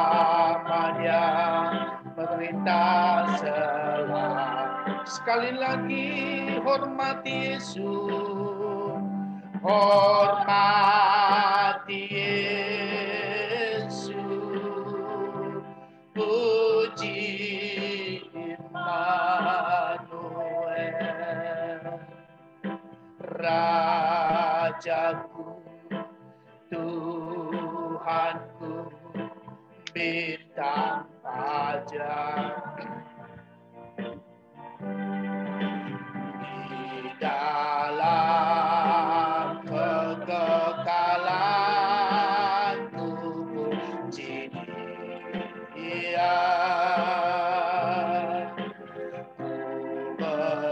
Bersamanya memerintah selalu. Sekali lagi, hormati Yesus, hormati Yesus, puji Immanuel, Rajaku, Tuhanku, bintang pajak di dalam kekekalanku, puji Dia, ku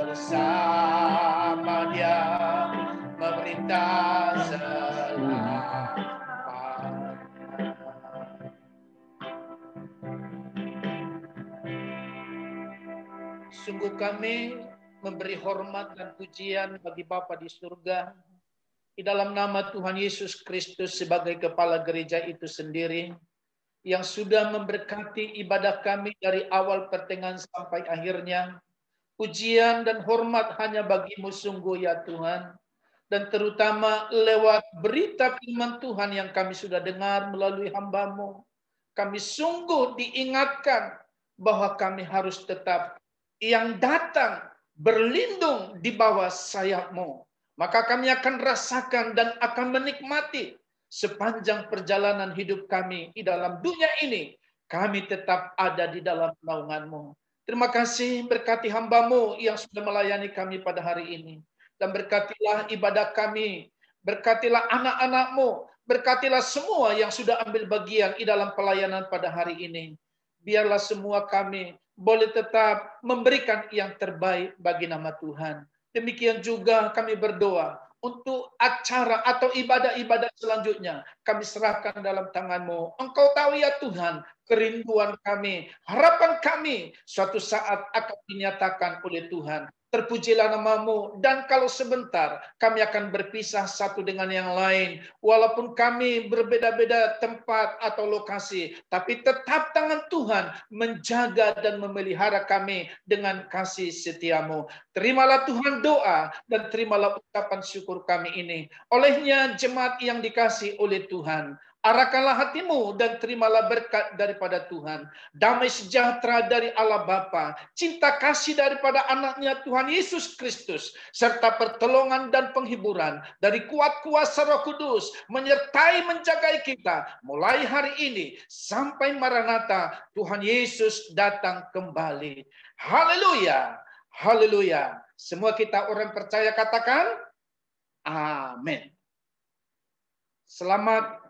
bersama Dia memerintah selamanya. Sungguh kami memberi hormat dan pujian bagi Bapa di surga, di dalam nama Tuhan Yesus Kristus sebagai kepala gereja itu sendiri, yang sudah memberkati ibadah kami dari awal pertengahan sampai akhirnya. Pujian dan hormat hanya bagi-Mu sungguh ya Tuhan, dan terutama lewat berita firman Tuhan yang kami sudah dengar melalui hamba-Mu, kami sungguh diingatkan bahwa kami harus tetap yang datang berlindung di bawah sayap-Mu. Maka kami akan rasakan dan akan menikmati sepanjang perjalanan hidup kami di dalam dunia ini. Kami tetap ada di dalam naungan-Mu. Terima kasih, berkati hamba-Mu yang sudah melayani kami pada hari ini. Dan berkatilah ibadah kami, berkatilah anak-anak-Mu, berkatilah semua yang sudah ambil bagian di dalam pelayanan pada hari ini. Biarlah semua kami boleh tetap memberikan yang terbaik bagi nama Tuhan. Demikian juga kami berdoa untuk acara atau ibadah-ibadah selanjutnya. kami serahkan dalam tangan-Mu. Engkau tahu ya Tuhan, kerinduan kami, harapan kami suatu saat akan dinyatakan oleh Tuhan. Terpujilah nama-Mu, dan kalau sebentar kami akan berpisah satu dengan yang lain, walaupun kami berbeda-beda tempat atau lokasi, tapi tetap tangan Tuhan menjaga dan memelihara kami dengan kasih setia-Mu. Terimalah Tuhan doa dan terimalah ucapan syukur kami ini. Olehnya jemaat yang dikasih oleh Tuhan, arahkanlah hatimu dan terimalah berkat daripada Tuhan. Damai sejahtera dari Allah Bapa, cinta kasih daripada anaknya Tuhan Yesus Kristus, serta pertolongan dan penghiburan dari kuat kuasa Roh Kudus menyertai menjagai kita mulai hari ini sampai Maranatha Tuhan Yesus datang kembali. Haleluya, haleluya. Semua kita orang percaya katakan amin. Selamat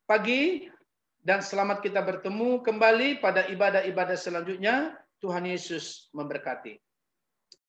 pagi dan selamat kita bertemu kembali pada ibadah-ibadah selanjutnya. Tuhan Yesus memberkati.